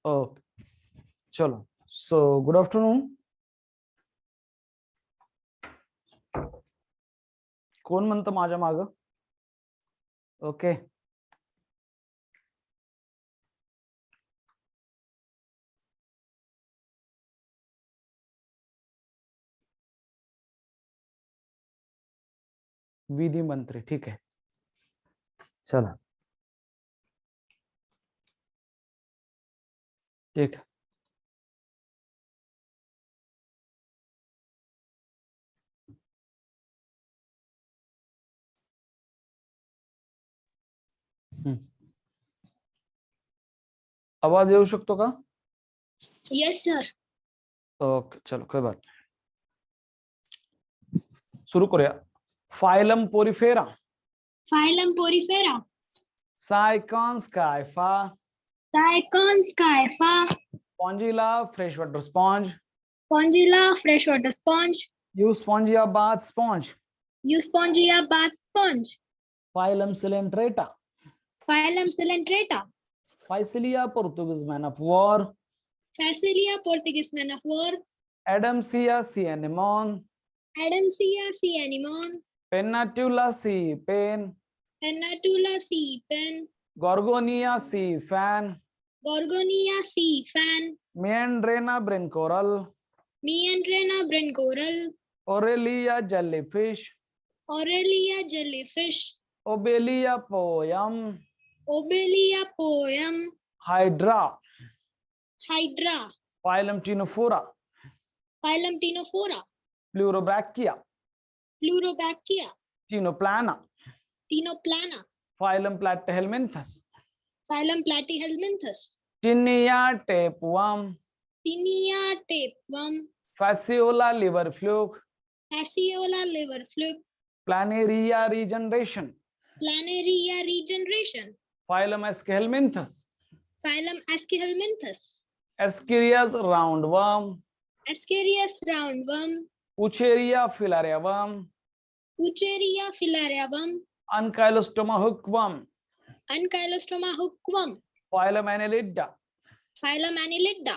Okay चलो. So good afternoon. कोण म्हणतं माझ्या माग? ओके. विधी मंत्री. ठीक आहे. चला. ठीक है. आवाज येऊ शकतो का? Yes sir. ओके चलो कोई बात नहीं. शुरू करूया. Phylum Porifera. Phylum Porifera. Sycons scypha. Sycons scypha. Spongilla freshwater sponge. Spongilla freshwater sponge. Euspongia bath sponge. Euspongia bath sponge. Phylum Coelenterata. Phylum Coelenterata. Physalia Portuguese man of war. Physalia Portuguese man of war. Adamsia sea anemone. Adamsia sea anemone. Pennatula sea pen. Pennatula sea pen. Gorgonia sea fan. Gorgonia sea fan. Meandrina brain coral. Meandrina brain coral. Aurelia jellyfish. Aurelia jellyfish. Obelia पोयम. Obelia पोयम. Hydra. Hydra. Phylum Ctenophora. Phylum Ctenophora. Pleurobrachia. Pleurobrachia. Ctenoplana. Ctenoplana. Phylum Platyhelminthes. Phylum Platyhelminthes. Taenia tapeworm. Taenia tapeworm. Fasciola liver fluke. Fasciola liver fluke. Planaria regeneration. Planaria regeneration. Phylum Aschelminthes. Phylum Aschelminthes. Ascaris roundworm. Ascaris roundworm. Wuchereria filaria worm. Wuchereria filaria worm. Ancylostoma hookworm. Ancylostoma hookworm. Phylum Annelida. Phylum Annelida.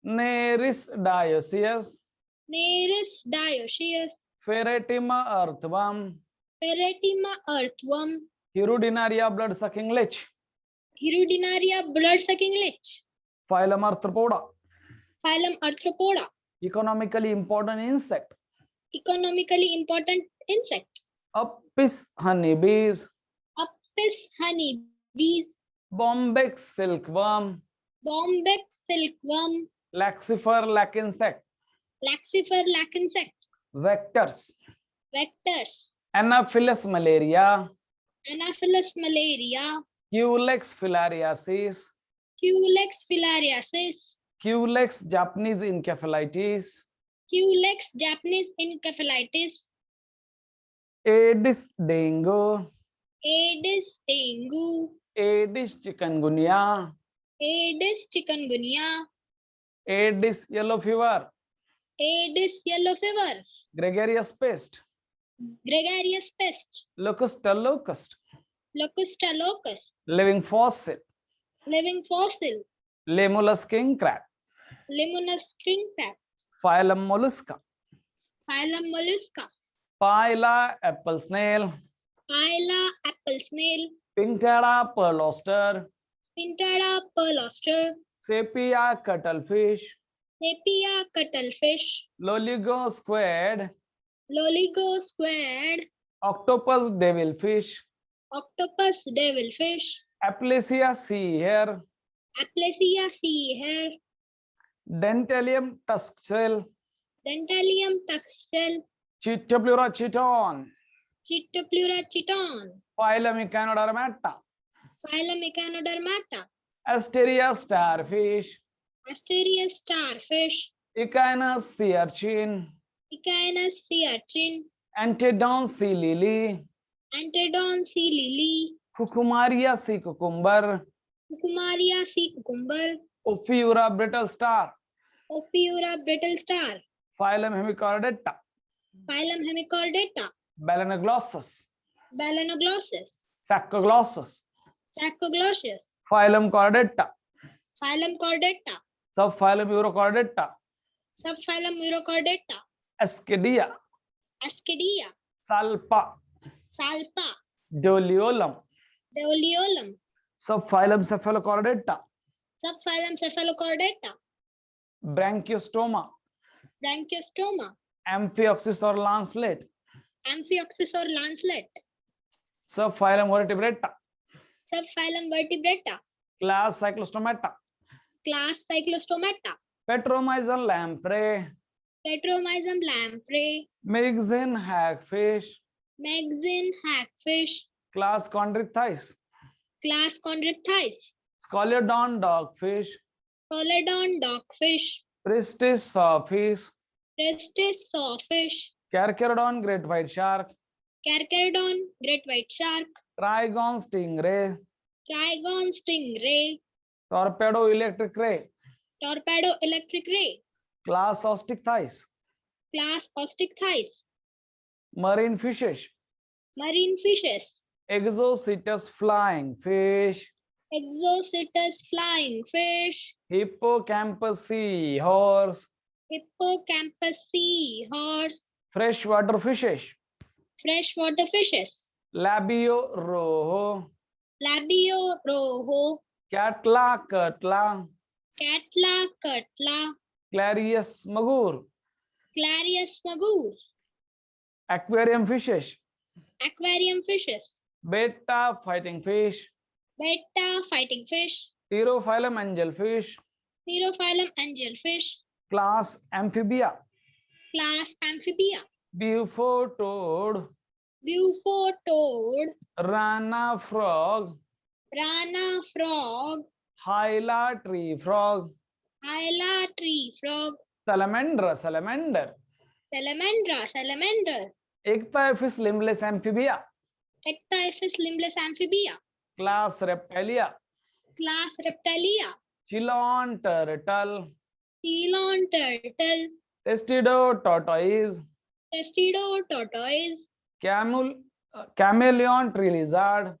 Nereis dioecious. Nereis dioecious. Pheretima earthworm. Pheretima earthworm. Hirudinaria blood sucking leech. Hirudinaria blood sucking leech. Phylum Arthropoda. Phylum Arthropoda. Economically important insect. Economically important insect. Apis honey bees. Apis honey bees. Bombyx silkworm. Bombyx silkworm. Laccifer lac insect. Laccifer lac insect. Vectors. Vectors. Anopheles malaria. Anopheles malaria. Culex filariasis. Culex filariasis. Culex Japanese encephalitis. Culex Japanese encephalitis. Aedes dengue. Aedes dengue. Aedes chikungunya. Aedes chikungunya. Aedes yellow fever. Aedes yellow fever. Gregarious pest. Gregarious pest. Locusta locust. Locusta locust. Living fossil. Living fossil. Limulus king crab. Limulus king crab. Phylum Mollusca. Phylum Mollusca. Pila apple snail. Pila apple snail. Pinctada pearl oyster. Pinctada pearl oyster. Sepia cuttlefish. Sepia cuttlefish. Loligo squid. Loligo squid. Octopus devilfish. Octopus devilfish. Aplysia sea hare. Aplysia sea hare. Dentalium tusk shell. Dentalium tusk shell. Chaetopleura chiton. Chaetopleura chiton. Phylum Echinodermata. Phylum Echinodermata. Asterias starfish. Asterias starfish. Echinus sea urchin. Echinus sea urchin. Antedon sea lily. Antedon sea lily. Cucumaria sea cucumber. Cucumaria sea cucumber. Ophiura brittle star. Ophiura brittle star. Phylum Hemichordata. Phylum Hemichordata. Balanoglossus. Balanoglossus. Saccoglossus. Saccoglossus. Phylum Chordata. Phylum Chordata. Subphylum Urochordata. Subphylum Urochordata. Ascidia. Ascidia. Salpa. Salpa. Doliolum. Doliolum. Subphylum Cephalochordata. Subphylum Cephalochordata. Branchiostoma. Branchiostoma. Amphioxus or lancelet. Amphioxus or lancelet. Subphylum Vertebrata. Subphylum Vertebrata. Class Cyclostomata. Class Cyclostomata. Petromyzon lamprey. Petromyzum lamprey. Myxin hagfish. Magazine hagfish. Class Chondrichthyes. Class Chondrichthyes. Scoliodon dogfish. Coledon dogfish. Pristis sawfish. Prestis sawfish. Carcharodon great white shark. Carcharodon great white shark. Trigon stingray. Trigon stingray. Torpedo electric ray. Torpedo electric ray. Class Ostichthyes. Class Ostichthyes. Marine fishes. Marine fishes. Exocetus flying fish. Exocetus flying fish. Hippocampus seahorse. Hippocampus seahorse. Freshwater fishes. Freshwater fishes. Labio rojo. Labio rojo. Catla cutla. Catla cutla. Clarius magur. Clarius magur. Aquarium fishes. Aquarium fishes. Betta fighting fish. Betta fighting fish. Pterophyllum angelfish. Pterophyllum angelfish. Class Amphibia. Class Amphibia. Bufo toad. Bufo toad. Rana frog. Rana frog. Hyla tree frog. Hyla tree frog. Salamander. Salamandra. Ichthyopus limbless amphibia. Ichthyopus limbless amphibia. Class Reptilia. Class Reptilia. Chelon turtle. Chelon turtle. Testido tortoise. Testido tortoise. Chameleon tree lizard.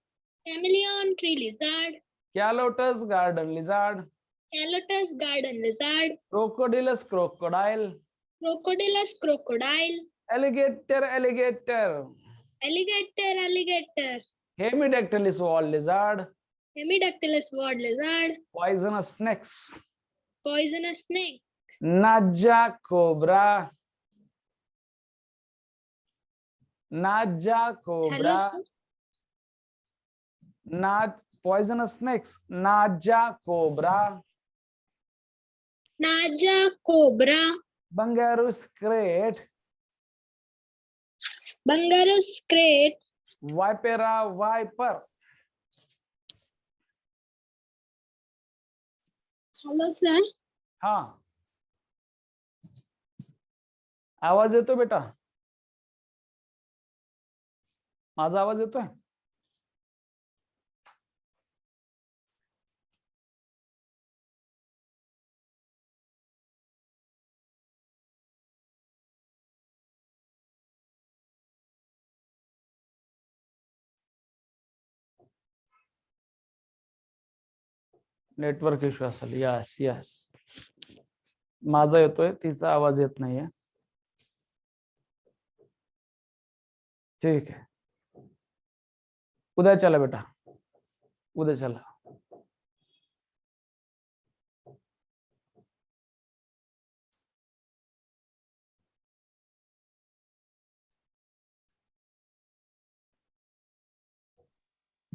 Chameleon tree lizard. Calotus garden lizard. Calotus garden lizard. Crocodilus crocodile. Crocodilus crocodile. Alligator. Alligator. Hemidactylus wall lizard. Hemidactylus wall lizard. Poisonous snakes. Poisonous snake. Naja cobra. Hello, sir. Poisonous snakes. Naja cobra. Naja cobra. Bungarus crate. Bungarus crate. Vipera viper. Hello, sir. हाँ, आवाज येतो बेटा? माझा आवाज येतोय? Network issue असेल. Yes माझा येतोय, तिचा आवाज येत नाहीये. ठीक है, उद्या चला बेटा, उद्या चला.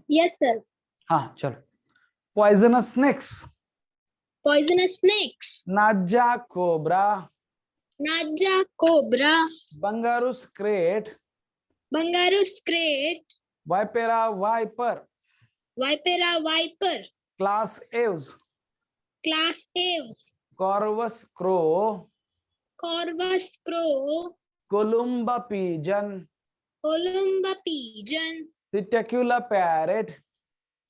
Yes, sir. हाँ चलो. Poisonous snakes. Poisonous snakes. Naja cobra. Naja cobra. Bungarus crate. Bungarus crate. Vipera viper. Vipera viper. Class Aves. Class Aves. Corvus crow. Corvus crow. Columba pigeon. Columba pigeon. Psittacula parrot.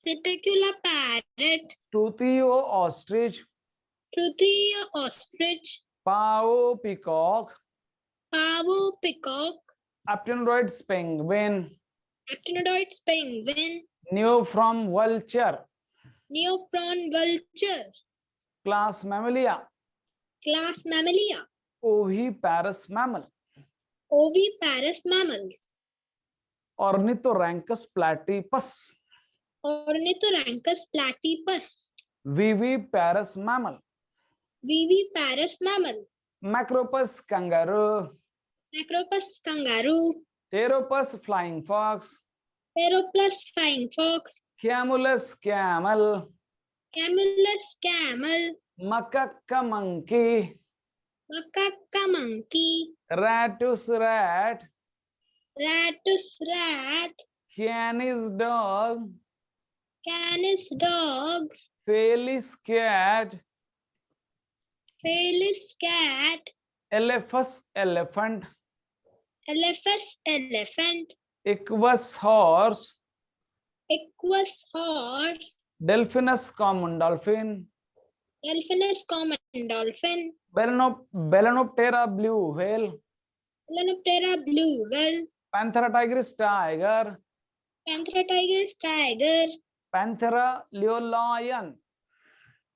Psittacula parrot. Struthio ostrich. Struthio ostrich. Pavo peacock. Pavo peacock. Aptenoids penguin. Aptenoids penguin. Neophron vulture. Neophron vulture. Class Mammalia, class Mammalia, oviparous mammal, Oviparous mammals, Ornithorhynchus platypus, Ornithorhynchus platypus, viviparous mammal, Viviparous mammal, Macropus kangaroo, Macropus kangaroo, Pteropus flying fox, Theropus flying fox, Camelus camel, Camulus camel, Macaca monkey, Macaca monkey, Rattus rat, Ratus rat, Canis dog, Canis dog, Felis cat, Felis cat, Elephas elephant, Elephas elephant, Equus horse, Equus horse, Delphinus common dolphin, Delphinus common dolphin, Balaenoptera blue whale, Melanoptera blue whale, Panthera tigris tiger, Panthera tigris tiger, Panthera leo lion.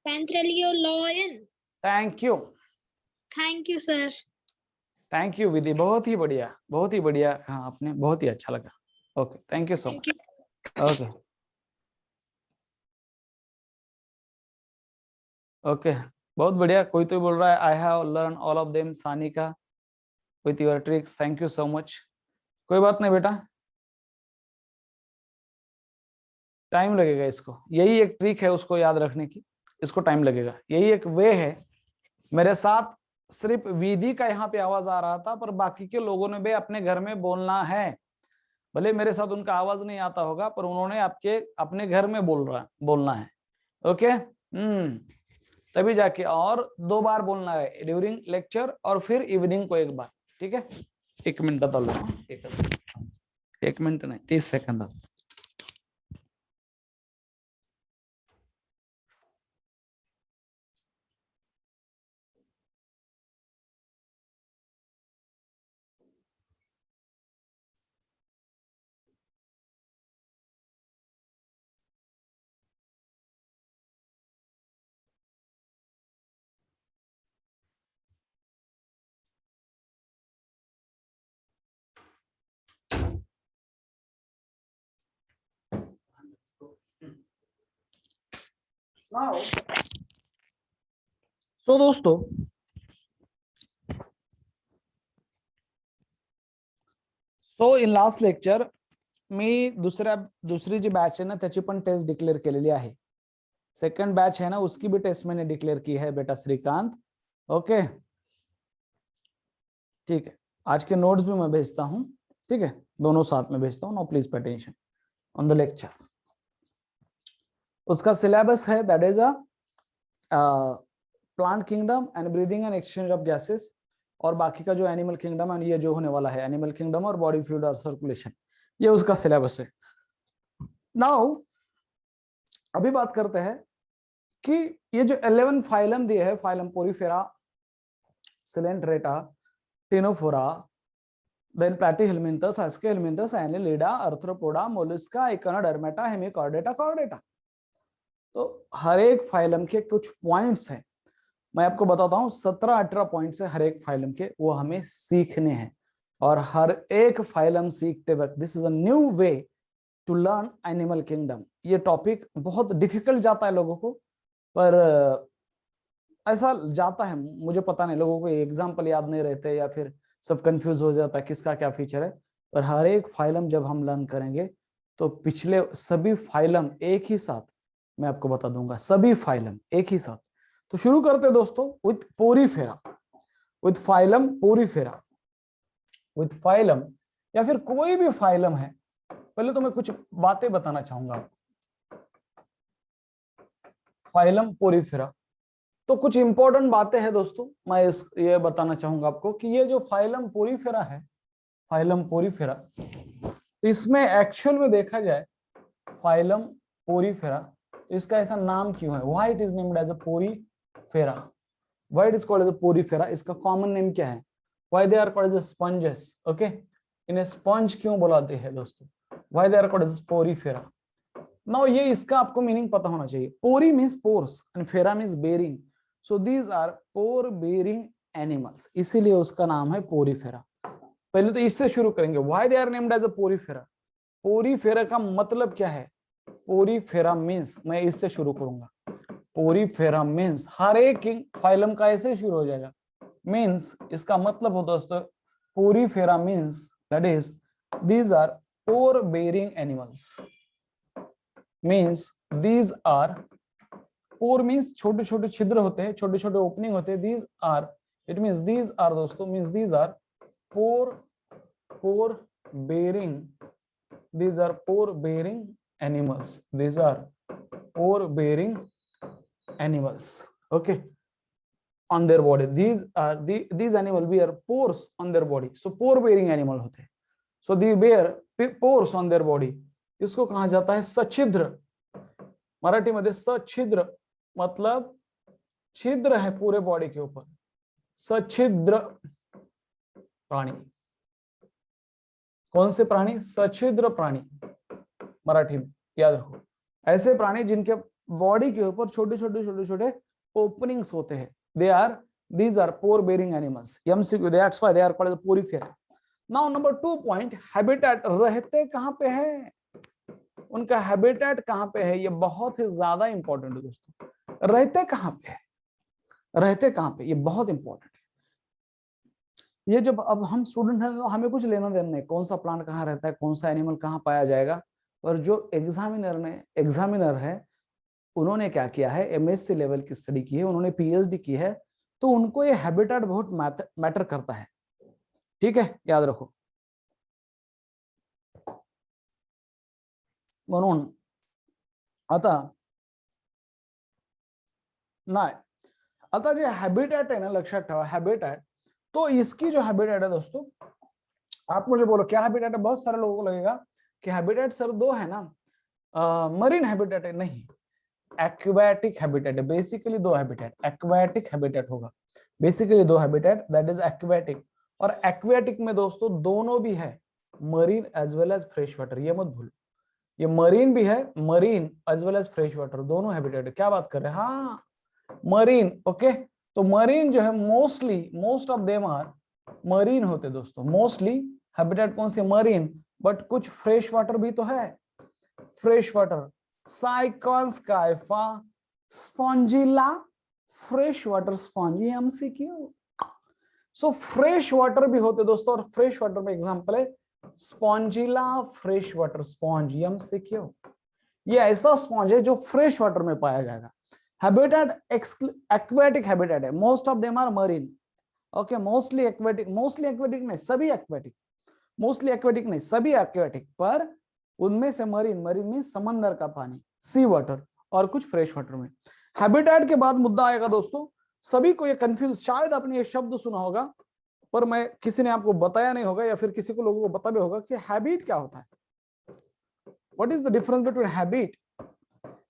Pantherolio lion. Thank you, Thank you, sir. Thank you Vidhi, बहुत ही बढ़िया कहा आपने, बहुत ही अच्छा लगा। Okay, thank you so Thank much. you. Okay okay, बहुत बढ़िया। कोई तो बोल रहा है I have learn all of them Sanika with your tricks, thank you so much. कोई बात नहीं बेटा, टाइम लगेगा इसको, यही एक ट्रिक है उसको याद रखने की, इसको टाइम लगेगा। यही एक वे है। मेरे साथ सिर्फ विधि का यहाँ पे आवाज आ रहा था, पर बाकी के लोगों ने भी अपने घर में बोलना है। भले मेरे साथ उनका आवाज नहीं आता होगा, पर उन्होंने आपके अपने घर में बोलना है। ओके, तभी जाके, और 2 बार बोलना है, ड्यूरिंग लेक्चर और फिर इवनिंग को 1 बार। ठीक है, 1 मिनट बता लो, 1 मिनट नहीं, 30 सेकंड। तो दोस्तों, इन लास्ट लेक्चर मी दुसरी जी बॅच आहे ना, त्याची पण टेस्ट डिक्लेअर केलेली आहे। सेकंड बैच है ना, उसकी भी टेस्ट मैंने डिक्लेयर की है बेटा श्रीकांत। ओके, ठीक है, आज के नोट्स भी मैं भेजता हूं। ठीक है, दोनों साथ में भेजता हूं। No please pay attention on the lecture. उसका सिलेबस है that is a plant kingdom and breathing and exchange of gases, और बाकी का जो एनिमल किंगडम एंड ये जो होने वाला है एनिमल किंगडम और बॉडी फ्लूइड और सर्कुलेशन, ये उसका सिलेबस है। नाउ अभी बात करते हैं कि ये जो 11 फाइलम दिए है, phylum Porifera, Coelenterata, Ctenophora, then Platyhelminthes, Aschelminthes, Annelida, Arthropoda, Mollusca, Echinodermata, Hemichordata, Chordata. तो हर एक फाइलम के कुछ पॉइंट्स हैं, मैं आपको बताता हूं। 17-18 पॉइंट्स है हर एक फाइलम के, वो हमें सीखने हैं। और हर एक फाइलम सीखते वक्त this is a new way to learn animal kingdom. ये टॉपिक बहुत डिफिकल्ट जाता है लोगों को, पर ऐसा जाता है, मुझे पता नहीं, लोगों को एग्जाम्पल याद नहीं रहते या फिर सब कंफ्यूज हो जाता है किसका क्या फीचर है। पर हर एक फाइलम जब हम लर्न करेंगे तो पिछले सभी फाइलम एक ही साथ मैं आपको बता दूंगा, सभी फाइलम एक ही साथ। तो शुरू करते हैं दोस्तों with Porifera, with phylum Porifera, with phylum या फिर कोई भी फाइलम है। पहले तो मैं कुछ बातें बताना चाहूंगा। फाइलम पोरीफेरा, तो कुछ इंपॉर्टेंट बातें हैं दोस्तों, मैं ये बताना चाहूंगा आपको कि ये जो फाइलम पोरीफेरा है, फाइलम पोरीफेरा, तो इसमें एक्चुअल में देखा जाए फाइलम पोरीफेरा, इसका ऐसा नाम क्यों है, why it is named as a Porifera, why it is called as a Porifera, इसका कॉमन नेम क्या है, why they are called as sponges. Okay, इन्हें स्पंज क्यों बुलाते हैं दोस्तों, why they are called as Porifera. Now ये इसका आपको मीनिंग पता होना चाहिए। Pori means pores and fera means bearing. So these are pore bearing animals, इसीलिए उसका नाम है पोरीफेरा। पहले तो इससे शुरू करेंगे, why they are named as a Porifera. Porifera का मतलब क्या है? पोरीफेरा मीन्स, मैं इससे शुरू करूंगा, पोरीफेरा मीन्स हर एक फाइलम का ऐसे शुरू हो जाएगा, मीन्स इसका मतलब हो दोस्तों, Porifera means that is these are pore bearing animals, means these are, pore means छोटे छोटे छिद्र होते हैं, छोटे छोटे ओपनिंग होते हैं, these are, it means these are दोस्तों, means these are pore bearing, these are pore bearing animals, these are pore bearing animals, okay, on their body, these are these animal bear pores on their body, so pore bearing animal होते हैं, so they bear pores on their body, इसको कहा जाता है सछिद्र। मराठी मध्ये सछिद्र मतलब छिद्र है पूरे बॉडी के ऊपर, सछिद्र प्राणी। कौन से प्राणी? सछिद्र प्राणी, मराठी में याद रखो, ऐसे प्राणी जिनके बॉडी के ऊपर छोटे छोटे छोटे छोटे ओपनिंग्स होते हैं, they are, these are pore bearing animals, MCQ, that's why they are called as porifera. Now number 2 point, habitat, रहते कहां पे है, उनका हैबिटेट कहां पे है, ये बहुत ही ज्यादा इंपॉर्टेंट है दोस्तों। रहते कहां पे है, रहते कहां पे, ये बहुत इंपॉर्टेंट है। ये जब अब हम स्टूडेंट हैं तो हमें कुछ लेना देना नहीं, कौन सा प्लांट कहाँ रहता है, कौन सा एनिमल कहाँ पाया जाएगा, और जो एग्जामिनर है उन्होंने क्या किया है, MSc लेवल की स्टडी की है, उन्होंने PhD की है, तो उनको ये हैबिटेट बहुत मैटर करता है, ठीक है, याद रखो। म्हणून आता नाही, आता जे हैबिटेट है ना, लक्षात ठेवा हैबिटेट, तो इसकी जो हैबिटेट है दोस्तों, आप मुझे बोलो क्या हैबिटेट है, बहुत सारे लोगों को लगेगा कि हैबिटेट सर दो है ना, मरीन हैबिटेट है, नहीं, एक्वेटिक हैबिटेट है, बेसिकली दो हैबिटेट, एक्वेटिक हैबिटेट होगा, बेसिकली दो हैबिटेट, दैट इज एक्वेटिक, और एक्वेटिक में दोस्तों दोनों भी है, marine as well as fresh water, ये मत भूलो, ये मरीन भी है, marine as well as fresh water दोनों हैबिटेट है। क्या बात कर रहे हैं, हाँ मरीन, ओके, तो मरीन जो है mostly, most of them are marine होते दोस्तों, मोस्टली हैबिटेट कौन सी, मरीन, बट कुछ फ्रेश वाटर भी तो है, fresh water, Sycon Scypha Spongilla, fresh water sponge, MCQ, so fresh water भी होते दोस्तों, और फ्रेश वाटर में एग्जांपल है Spongilla fresh water sponge, MCQ, ये ऐसा स्पॉन्ज है जो फ्रेश वाटर में पाया जाएगा। हैबिटेट एक्वेटिक हैबिटेट है, most of them are marine, okay, mostly aquatic नहीं, सभी एक्वेटिक, मोस्टली एक्वेटिक नहीं, सभी एक्वेटिक, पर उनमें से मरीन में समंदर का पानी, सी वाटर, और कुछ फ्रेश वाटर में। हैबिटेट के बाद मुद्दा आएगा दोस्तों, सभी को ये कंफ्यूज, शायद आपने ये शब्द सुना होगा पर मैं किसी ने आपको बताया नहीं होगा, या फिर किसी को लोगों को पता भी होगा कि हैबिट क्या होता है, what is the difference between habit,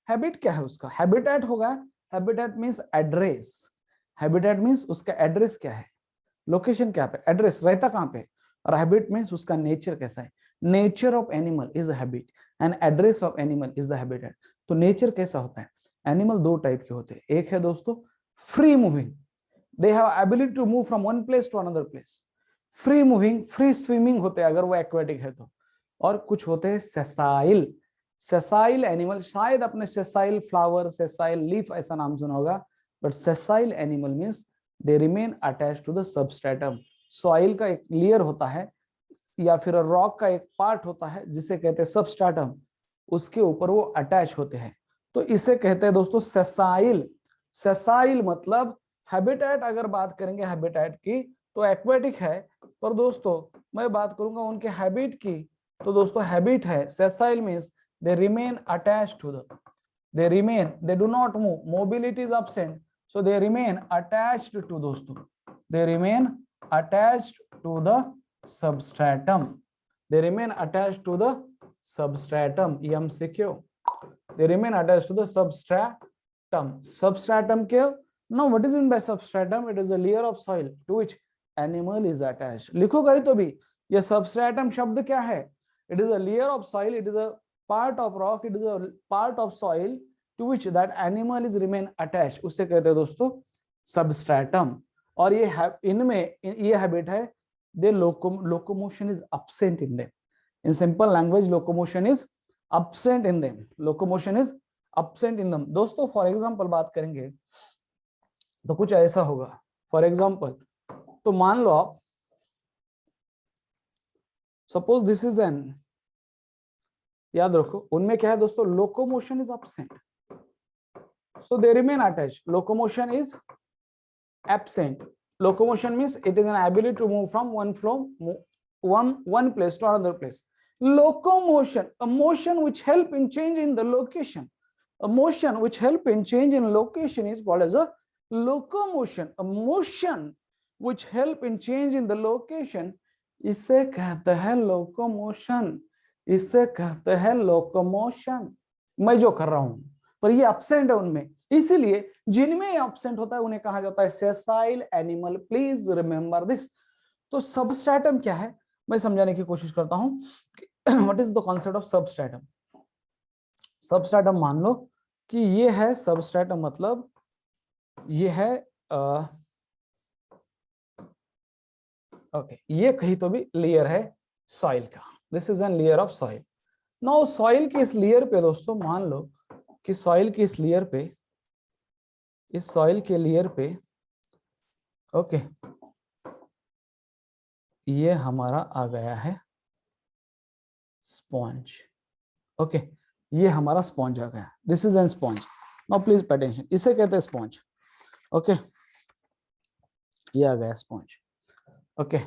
habit क्या है उसका, हैबिटेट होगा, habitat means address, habitat means उसका एड्रेस क्या है, लोकेशन क्या पे, एड्रेस रहता कहां पे, और हैबिट मींस उसका नेचर कैसा है, nature of animal is a habit and address of animal is the habitat. तो नेचर कैसा होता है, एनिमल दो टाइप के होते हैं, एक है दोस्तों free moving, they have ability to move from one place to another place, free moving, free swimming होते हैं अगर वो aquatic है तो, और कुछ होते हैं sessile, sessile animal, शायद अपने sessile flower, sessile leaf ऐसा नाम सुना होगा, but sessile animal means they remain attached to the substratum, soil का एक लेयर होता है या फिर रॉक का एक पार्ट होता है जिसे कहते हैं सबस्ट्रेटम, उसके ऊपर वो अटैच होते हैं, तो इसे कहते हैं दोस्तों सेसाइल। सेसाइल मतलब हैबिटेट, अगर बात करेंगे हैबिटेट की तो एक्वेटिक है, पर दोस्तों मैं बात करूंगा उनके हैबिट की, तो दोस्तों हैबिट है sessile means they remain attached to the, they remain, they do not move, mobility is absent, so they remain attached to दोस्तों, they remain attached to the substratum, they remain attached to the substratum, MCQ, they remain attached to the substratum, substratum के, now what is meant by substratum, it is a layer of soil to which animal is attached, लिखो कहीं तो भी ये substratum शब्द क्या है, it is a layer of soil, it is a part of rock, it is a part of soil to which that animal is remain attached, उसे कहते हैं दोस्तों सबस्ट्रेटम, और इनमें ये हैबिट है, they locomotion is absent in them. In simple language, locomotion is absent in them. Locomotion is absent in them. दोस्तों for example बात करेंगे तो कुछ ऐसा होगा, फॉर एग्जाम्पल तो मान लो आप, सपोज दिस इज एन, याद रखो उनमें क्या है दोस्तों, locomotion is absent, so they remain attached. Locomotion is absent. Locomotion means it is an ability to move from one place to another place. Locomotion, a motion which help in change in the location. A motion which help in change in location is called as a locomotion. A motion which help in change in the location, इसे कहते हैं locomotion, इसे कहते हैं locomotion. मैं जो कर रहा हूं पर ये एब्सेंट है उनमें, इसीलिए जिनमें एब्सेंट होता है उन्हें कहा जाता है sessile animal. Please remember this. तो सबस्ट्रेटम क्या है, मैं समझाने की कोशिश करता हूं। What is the concept of substratum? Substratum मान लो कि ये है सबस्ट्रेटम, मतलब ये है ये कहीं तो भी लेयर है सॉइल का। This is N layer of soil. Now soil की इस लेयर पे दोस्तों मान लो कि सॉइल की इस लेयर पे, इस सॉइल के लेयर पे ओके ये हमारा आ गया है स्पॉन्ज। ओके ये हमारा स्पॉन्ज आ गया, this is N sponge. Now please pay attention, इसे कहते हैं स्पॉन्ज। ओके ये आ गया स्पॉन्ज। ओके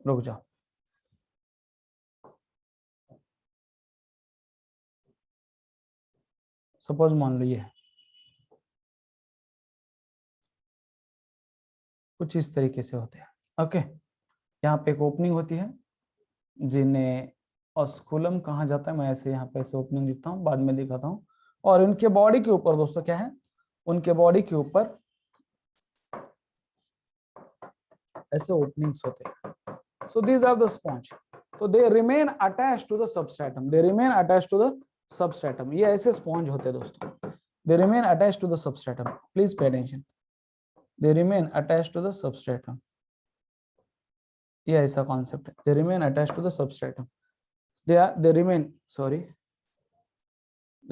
रुक जाओ, सपोज मान लो ये कुछ इस तरीके से होते हैं। ओके यहाँ पे एक ओपनिंग होती है जिन्हें ऑस्कुलम कहा जाता है। मैं ऐसे यहाँ पे ऐसे ओपनिंग लिखता हूँ, बाद में दिखाता हूँ। और इनके बॉडी के ऊपर दोस्तों क्या है, उनके बॉडी के ऊपर ऐसे ओपनिंग्स होते हैं। So these are the sponge. तो they remain attached to the substratum, they remain attached to the substratum. ये ऐसे स्पॉन्ज होते हैं दोस्तों, they remain attached to the substratum. Please pay attention, they remain attached to the substratum. ये ऐसा concept है, they remain attached to the substratum. they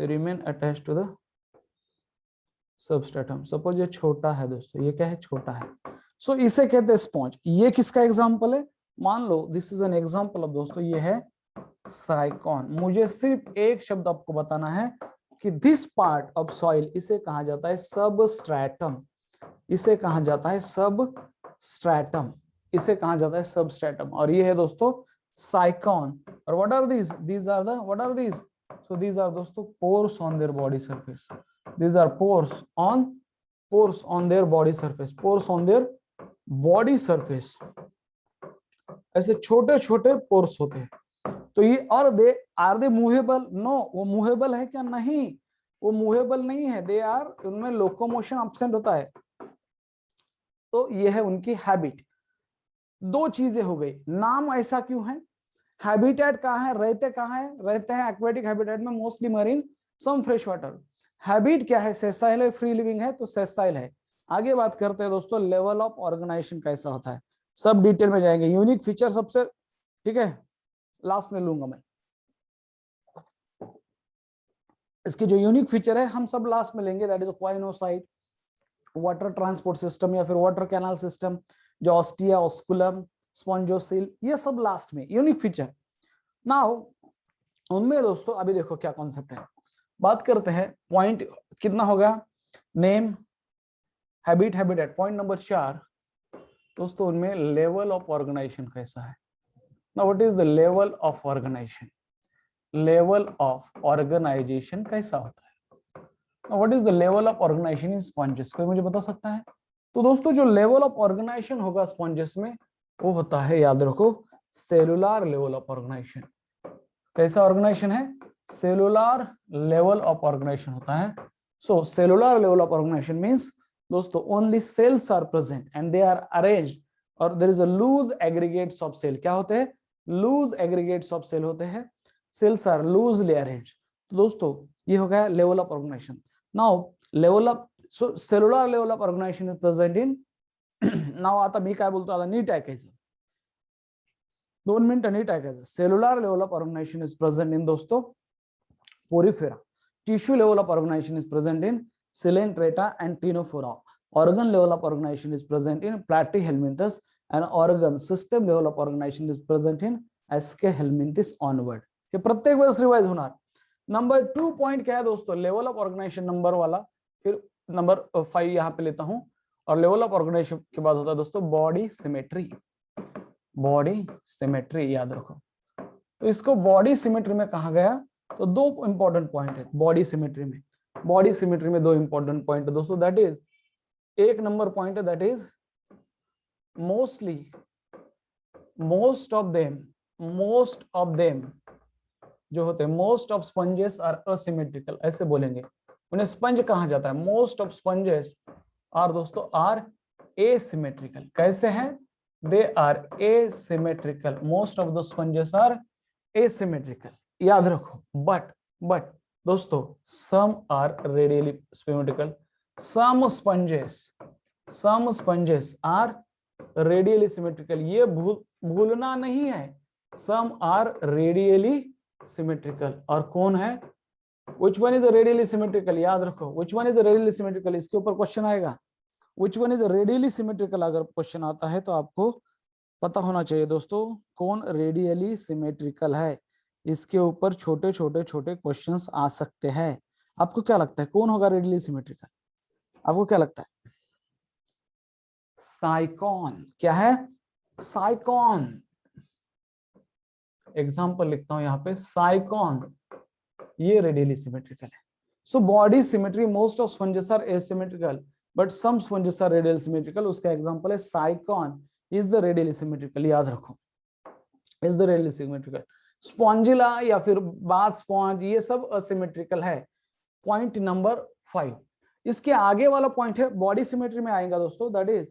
remain attached to the substratum। Suppose ये छोटा है दोस्तों, ये क्या है, छोटा है। सो इसे कहते हैं स्पॉन्ज। ये किसका एग्जांपल है, मान लो this is an example of दोस्तों, ये है साइकॉन। मुझे सिर्फ एक शब्द आपको बताना है कि दिस पार्ट ऑफ सॉइल, इसे कहा जाता है सबस्ट्रेटम, इसे कहा जाता है सबस्ट्रेटम, इसे कहा जाता है सबस्ट्रेटम। और ये है दोस्तों साइकॉन। और what are these? These are the, what are these? So these are दोस्तों pores on their body surface. These are pores on their body surface. Pores on their body surface. ऐसे छोटे छोटे pores होते हैं। तो ये और they are they movable? No, वो मूवेबल है क्या? नहीं, वो मूवेबल नहीं है। दे आर, उनमें लोकोमोशन एब्सेंट होता है। तो ये है उनकी हैबिट। दो चीजें हो गई, नाम ऐसा क्यों है, हैबिटेट कहाँ है, रहते कहाँ है, रहते हैं एक्वेटिक हैबिटेट में, mostly marine, some fresh water. Habit क्या है, सेसाइल है, फ्री लिविंग है, तो सेसाइल है। आगे बात करते हैं दोस्तों लेवल ऑफ ऑर्गेनाइजेशन कैसा होता है, सब डिटेल में जाएंगे। यूनिक फीचर सबसे, ठीक है, लास्ट में लूंगा मैं। इसकी जो यूनिक फीचर है हम सब लास्ट में लेंगे, that is choanocyte, water transport system या फिर वाटर कैनाल सिस्टम, जो ऑस्टिया, ऑस्कुलम, स्पॉन्जोसिल, ये सब लास्ट में यूनिक फीचर। नाउ उनमें दोस्तों अभी देखो क्या कॉन्सेप्ट है, बात करते हैं। पॉइंट कितना होगा, name, habit, habitat. Point number 4 दोस्तों, उनमें लेवल ऑफ ऑर्गेनाइजेशन कैसा है। Now what is the level of organization, level of organization कैसा होता है। Now what is the level of organization in sponges, कोई मुझे बता सकता है। तो दोस्तों जो लेवल ऑफ ऑर्गेनाइजेशन होगा स्पॉन्जेस में, वो होता है, याद रखो, सेलुलर लेवल ऑफ ऑर्गेनाइजेशन। कैसा ऑर्गेनाइजेशन है, सेलुलर लेवल ऑफ ऑर्गेनाइजेशन होता है। So cellular level of organisation means दोस्तों only cells are present and they are arranged, और there is a loose aggregates of cell. क्या होते हैं, लूज एग्रीगेट्स ऑफ सेल होते हैं, सेल्स आर लूजली अरेंज्ड। तो दोस्तों ये हो गया level of organization. Now level of cellular level of organisation is present in now आता मी काय बोलतो आता नीट ऐकायचं, 2 मिनिटं नीट ऐकायचं. Cellular level of organisation is present in दोस्तों Porifera. Tissue level of organisation is present in Coelenterata and Ctenophora. Organ level of organization is present in Platyhelminthes, and organ system level of organization is present in Aschelminthes onward. ये प्रत्येक वेळेस revise होणार. Number 2 point क्या है दोस्तों, level of organisation number वाला, फिर number 5 यहाँ पे लेता हूं, और लेवल ऑफ ऑर्गेनाइजेशन के बाद होता है दोस्तों बॉडी सिमेट्री. बॉडी सिमेट्री याद रखो. तो इसको बॉडी सिमेट्री में कहा गया, तो 2 इंपॉर्टेंट पॉइंट है बॉडी सिमेट्री में. बॉडी सिमेट्री में 2 इंपॉर्टेंट पॉइंट है दोस्तों. दैट इज, एक नंबर पॉइंट है that is most of them जो होते हैं, most of sponges are asymmetrical, ऐसे बोलेंगे. उन्हें स्पंज कहा जाता है. मोस्ट ऑफ स्पंजेस आर दोस्तों आर एसिमेट्रिकल. कैसे हैं? They are asymmetrical. Most of the sponges are asymmetrical, याद रखो. बट दोस्तों some are radially symmetrical, some sponges are radially symmetrical. ये भूलना नहीं है. some are radially symmetrical. और कौन है? which one is radially symmetrical? याद रखो, which one is radially symmetrical, इसके ऊपर क्वेश्चन आएगा. which one is radially symmetrical अगर क्वेश्चन आता है तो आपको पता होना चाहिए दोस्तों कौन रेडियली सिमेट्रिकल है. इसके ऊपर छोटे क्वेश्चंस आ सकते हैं. आपको क्या लगता है कौन होगा रेडियली सिमेट्रिकल? आपको क्या लगता है? साइकॉन. क्या है? साइकॉन. एग्जांपल लिखता हूं यहां पे, साइकॉन ये रेडियली सिमेट्रिकल है. So body symmetry, most of sponges are asymmetrical but some sponges are radially symmetrical. उसका एग्जांपल है Sycon is the radially symmetrical. याद रखो, is the radially symmetrical. Spongilla या फिर बाथ स्पॉन्ज ये सब असिमेट्रिकल है. Point number 5. इसके आगे वाला पॉइंट है बॉडी सिमेट्री में आएगा दोस्तों, दैट इज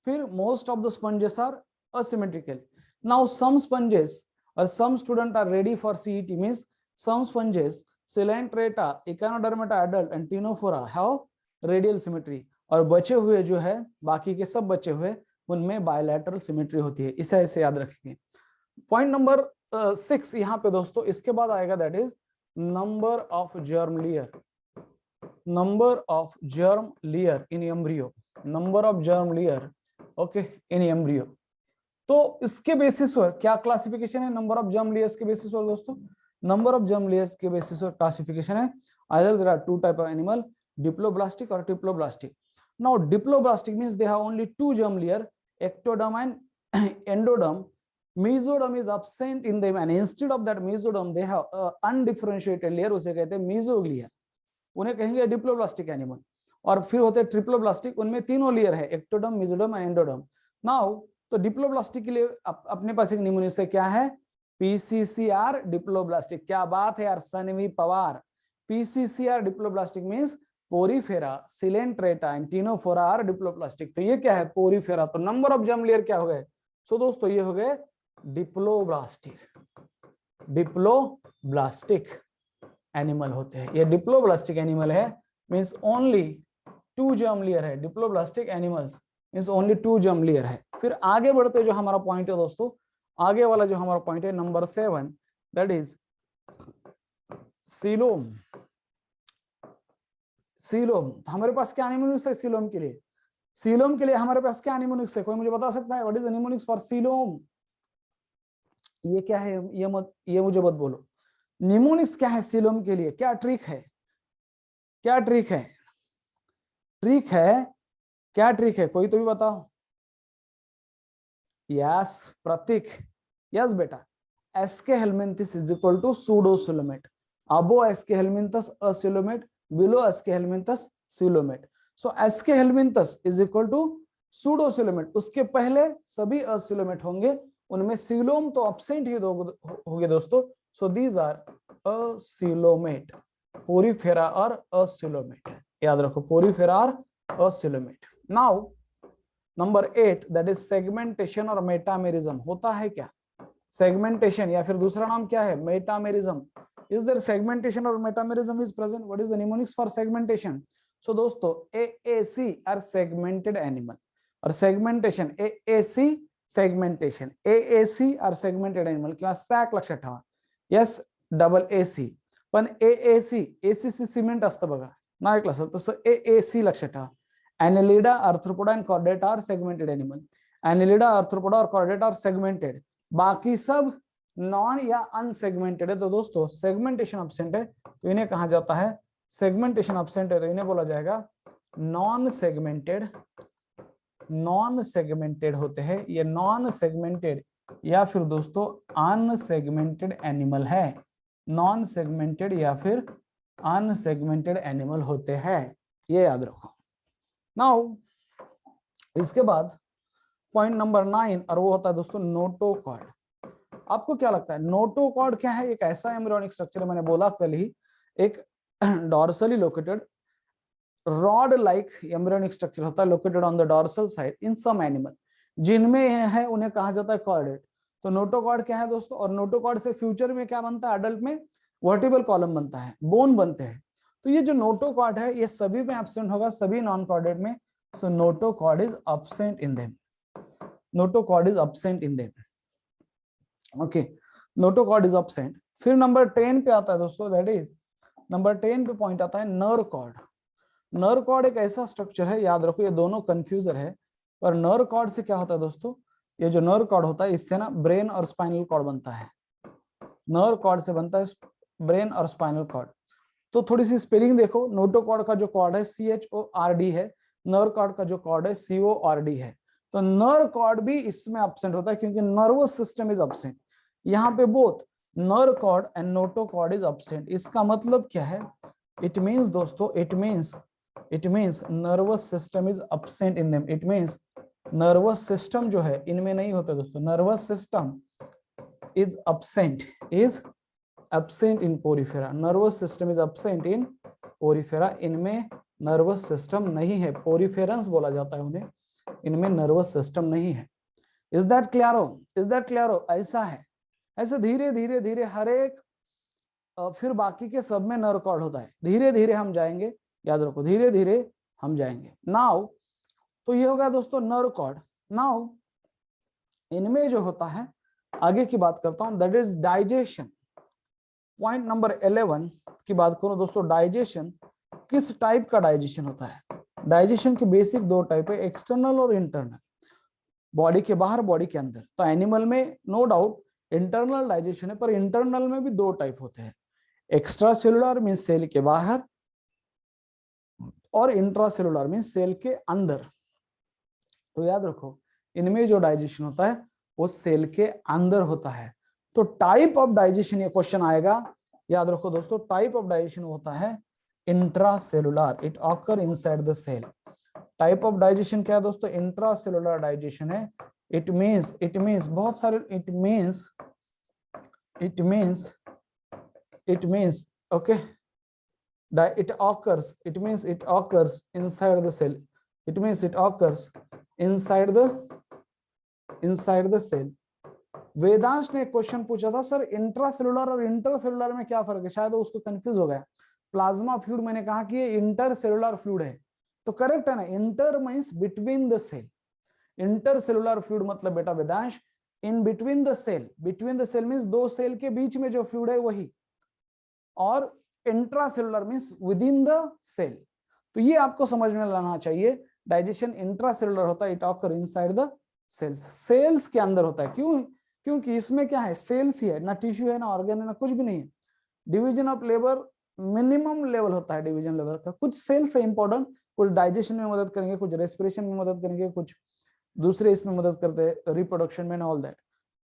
फिर most of the sponges are asymmetrical. Now some sponges और some student are ready for CET means some sponges Coelenterata, Echinodermata adult and Ctenophora have radial symmetry. और बचे हुए जो है बाकी के सब बचे हुए उनमें बायलैटरल सिमेट्री होती है. इसे ऐसे याद रखेंगे. पॉइंट नंबर 6 यहाँ पे दोस्तों, इसके बाद आएगा that is number of germ layer. Number of germ layer in embryo. Number of germ layer okay in embryo. तो इसके बेसिस पर क्या क्लासिफिकेशन है नंबर ऑफ जर्म लेयर्स के बेसिस पर दोस्तों? नंबर ऑफ जर्म लेयर्स के बेसिस पर क्लासिफिकेशन है. Either there are 2 type of animal, diploblastic और triploblastic. Now diploblastic means they have only 2 germ layer, ectoderm and endoderm. Mesoderm is absent in them and instead of that mesoderm they have undifferentiated layer, उसे कहते हैं mesoglea. उन्हें कहेंगे diploblastic animal. और फिर होते हैं ट्रिप्लोब्लास्टिक, उनमें तीनों लेयर है, ectoderm, mesoderm and endoderm. Now तो डिप्लोब्लास्टिक के लिए अपने पास एक निमोनिक्स है, क्या है? PCCR diploblastic. क्या बात है यार Sanvi Pawar. PCCR diploblastic means Porifera, Coelenterata and Ctenophora are diploblastic. तो ये क्या है? पोरीफेरा. तो नंबर ऑफ जर्म लेयर क्या हो गए? सो दोस्तों ये हो गए डिप्लोब्लास्टिक. डिप्लोब्लास्टिक एनिमल होते हैं. ये डिप्लोब्लास्टिक एनिमल है मींस ओनली 2 germ layer है. Diploblastic animals means only 2 germ layer है. फिर आगे बढ़ते जो हमारा पॉइंट है दोस्तों, आगे वाला जो हमारा पॉइंट है number 7 that is coelom. Coelom हमारे पास क्या निमोनिक्स है सीलोम के लिए? सीलोम के लिए हमारे पास क्या निमोनिक्स है? कोई मुझे बता सकता है? What is the mnemonics for coelom? ये क्या है? ये मुझे मत बोलो. निमोनिक्स क्या है सीलोम के लिए? क्या ट्रिक है? क्या ट्रिक है? ट्रिक है? क्या ट्रिक है? कोई तो भी बताओ. यस प्रतीक. यस बेटा. Aschelminthes is equal to pseudocoelomate. Above Aschelminthes acoelomate, below Aschelminthes coelomate. So Aschelminthes is equal to pseudocoelomate. उसके पहले सभी acoelomate होंगे, उनमें सीलोम तो absent ही होंगे दोस्तों. So these are acoelomate. Porifera और acoelomate. याद रखो पोरीफेरा और acoelomate. Now number 8 that is segmentation और मेटामेरिज्म. होता है क्या? सेगमेंटेशन, या फिर दूसरा नाम क्या है, मेटामेरिज्म। इज देयर सेगमेंटेशन और metamerism is present? What is the mnemonics for segmentation? So दोस्तों AAC आर सेगमेंटेड एनिमल, और segmentation AAC segmentation, AAC are segmented animal किंवा सॅक लक्षात ठेवा. यस डबल AC, पण AAC ACC सिमेंट असतं बघा, नाही ऐकलं असेल तसं AAC लक्षात ठेवा. Annelida, arthropoda and chordata are segmented animal. Annelida, arthropoda और chordata are segmented. बाकी सब नॉन या अनसेगमेंटेड है. तो दोस्तों सेगमेंटेशन अब्सेंट है तो इन्हें कहा जाता है, सेगमेंटेशन अब्सेंट है तो इन्हें बोला जाएगा नॉन सेगमेंटेड. नॉन सेगमेंटेड होते हैं ये, नॉन सेगमेंटेड या फिर दोस्तों अनसेगमेंटेड एनिमल है. नॉन सेगमेंटेड या फिर अनसेगमेंटेड एनिमल होते हैं, ये याद रखो. नाउ इसके बाद पॉइंट नंबर 9, और वो होता है दोस्तों नोटोकॉर्ड. आपको क्या लगता है नोटोकॉर्ड क्या है? एक ऐसा एम्ब्रियोनिक स्ट्रक्चर, मैंने बोला कल ही, एक dorsally located rod like embryonic structure होता है located on the dorsal side in some animal. जिनमें है उन्हें कहा जाता है कॉर्डेट. तो नोटोकॉर्ड क्या है दोस्तों? और नोटोकॉर्ड से फ्यूचर में क्या बनता है? अडल्ट में वर्टिबल कॉलम बनता है, बोन बनते हैं. तो ये जो नोटोकॉर्ड है ये सभी में एब्सेंट होगा, सभी नॉन कॉर्डेट में. So notochord is absent in them. Notochord is absent in them. Okay, notochord is absent. फिर नंबर 10 पे आता है दोस्तों, दैट इज नंबर 10 पे पॉइंट आता है नर्व कॉर्ड. नर्व कॉर्ड एक ऐसा स्ट्रक्चर है, याद रखो ये दोनों कंफ्यूजर है, पर नर्व कॉर्ड से क्या होता है दोस्तों? ये जो नर्व कॉर्ड होता है इससे ना ब्रेन और स्पाइनल कॉर्ड बनता है. नर्व कॉर्ड से बनता है ब्रेन और स्पाइनल कॉर्ड. तो थोड़ी सी स्पेलिंग देखो, नोटोकॉर्ड का जो कॉर्ड है CHORD है, नर्व कॉर्ड का जो कॉर्ड है CORD है. तो नर्व कॉर्ड भी इसमें एब्सेंट होता है क्योंकि नर्वस सिस्टम इज एब्सेंट. यहाँ पे both nerve cord and notochord is absent. इसका मतलब क्या है? इट मींस दोस्तों, it means nervous system is absent in them. It means nervous system जो है इनमें नहीं होता दोस्तों. Nervous system is absent in Porifera. Nervous system is absent in Porifera. इनमें नर्वस सिस्टम नहीं है, पोरिफेरेंस बोला जाता है उन्हें. इनमें नर्वस सिस्टम नहीं है. इज दैट क्लियरो? इज दैट क्लियरो? ऐसा है. ऐसे धीरे धीरे धीरे हर एक, फिर बाकी के सब में नर्व कॉर्ड होता है. धीरे धीरे हम जाएंगे, याद रखो धीरे धीरे हम जाएंगे. नाउ तो ये होगा दोस्तों नर्व कॉर्ड. नाउ इनमें जो होता है, आगे की बात करता हूं, that is digestion. Point number 11 की बात करूं दोस्तों, डाइजेशन किस टाइप का डाइजेशन होता है? डाइजेशन के बेसिक 2 टाइप है, एक्सटर्नल और इंटरनल. बॉडी के बाहर, बॉडी के अंदर. तो एनिमल में नो डाउट इंटरनल डाइजेशन है, पर इंटरनल में भी 2 टाइप होते हैं. एक्स्ट्रा सेलुलर मींस सेल के बाहर, और इंट्रा सेलुलर मींस सेल के अंदर. तो याद रखो इनमें जो डाइजेशन होता है वो सेल के अंदर होता है. तो टाइप ऑफ डाइजेशन, ये क्वेश्चन आएगा, याद रखो दोस्तों, टाइप ऑफ डाइजेशन होता है intracellular. It occur inside the cell. Type of digestion क्या है दोस्तों? इंट्रासेलुलर डाइजेशन है. इट मींस बहुत सारे, it means okay, it occurs inside the cell. It means it occurs inside the cell. Vedansh ने एक क्वेश्चन पूछा था, सर इंट्रासेलुलर और इंटरसेलुलर में क्या फर्क है? शायद वो उसको कंफ्यूज हो गया. प्लाज्मा फ्लूइड मैंने कहा कि ये इंटरसेलुलर फ्लूइड है, तो करेक्ट है ना. Inter means between the cell. Intercellular fluid मतलब बेटा Vedansh in between the cell. Between the cell means 2 cell के बीच में जो फ्लूइड है वही. और intracellular means within the cell. तो ये आपको समझ में लाना चाहिए. डाइजेशन इंट्रासेलुलर होता है, it occur inside the cells. Cells के अंदर होता है. क्यों? क्योंकि इसमें क्या है? सेल्स ही है, ना टिश्यू है, ना ऑर्गन है, ना कुछ भी नहीं है. Division of labour minimum level होता है डिवीजन लेवल का. कुछ सेल्स है इंपॉर्टेंट, कुछ डाइजेशन में मदद करेंगे, कुछ रेस्पिरेशन में मदद करेंगे, कुछ दूसरे इसमें मदद करते हैं, रिप्रोडक्शन में, ऑल दैट.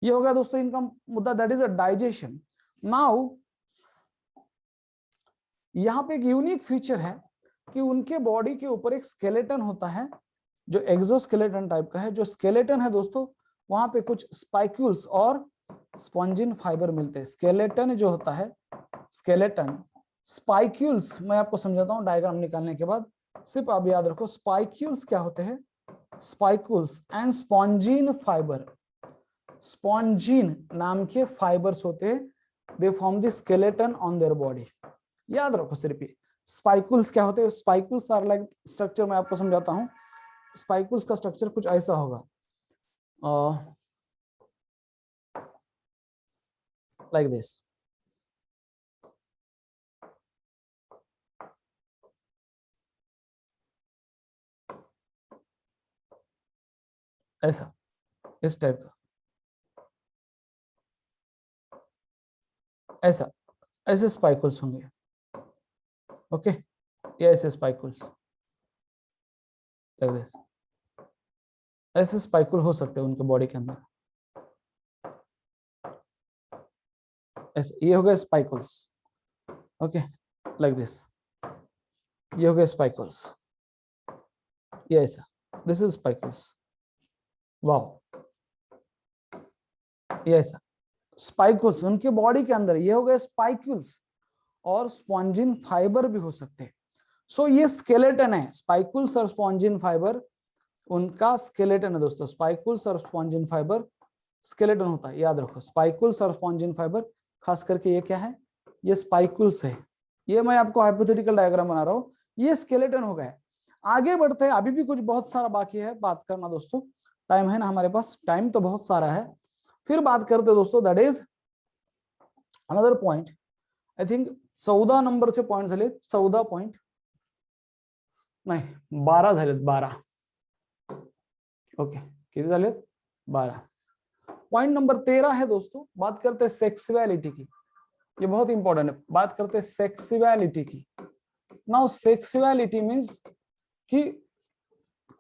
ये होगा दोस्तों इनका मुद्दा, that is a digestion. Now यहाँ पे एक यूनिक फीचर है कि उनके बॉडी के ऊपर एक स्केलेटन होता है जो एक्सोस्केलेटन टाइप का है. जो स्केलेटन है दोस्तों वहां पे कुछ स्पाइक्यूल्स और स्पॉन्जिन फाइबर मिलते हैं. स्केलेटन जो होता है, स्केलेटन, स्पाइक्यूल्स मैं आपको समझाता हूँ डायग्राम निकालने के बाद. सिर्फ आप याद रखो स्पाइक्यूल्स क्या होते हैं, spicules and spongin fibre. Spongin नाम के फाइबर्स होते हैं, they form the skeleton on their body. याद रखो सिर्फ ये। स्पाइकुल्स क्या होते हैं? स्पाइकुल्स आर लाइक स्ट्रक्चर, मैं आपको समझाता हूँ। स्पाइकुल्स का स्ट्रक्चर कुछ ऐसा होगा, लाइक दिस। ऐसा, इस टाइप का, ऐसा, ऐसे स्पाइकुल्स होंगे। ओके, ये ऐसे स्पाइकुल्स, लाइक दिस। ऐसे स्पाइकुल हो सकते हैं उनके बॉडी के अंदर। ऐसे, ये हो गए स्पाइकुल्स। Okay, like this. ये हो गए स्पाइकुल्स, ये ऐसा, दिस इज स्पाइकुल्स। वाओ, ये ऐसा स्पाइकुल्स उनके बॉडी के अंदर, ये हो गए स्पाइकुल्स। और स्पॉन्जिन फाइबर भी हो सकते हैं। सो ये स्केलेटन है, स्पाइकुल्स और स्पॉन्जिन फाइबर उनका स्केलेटन है दोस्तों। स्पाइकुल्स और स्पॉन्जिन फाइबर स्केलेटन होता है, याद रखो। स्पाइकुल्स और स्पॉन्जिन फाइबर, खास करके ये क्या है? ये स्पाइकुल्स है। ये मैं आपको हाइपोथेटिकल डायग्राम बना रहा हूँ, ये स्केलेटन हो गया। आगे बढ़ते हैं, अभी भी कुछ बहुत सारा बाकी है बात करना दोस्तों। टाइम है ना हमारे पास? टाइम तो बहुत सारा है। फिर बात करते हैं दोस्तों, that is another point. I think 14 नंबरचे पॉइंट झाले, 14 पॉइंट नाही 12 झालेत, 12। ओके, किती झालेत? 12। पॉइंट नंबर 13 है दोस्तों, बात करते हैं सेक्सुअलिटी की। ये बहुत इंपॉर्टेंट है, बात करते हैं सेक्सुअलिटी की। नाउ सेक्सुअलिटी मींस कि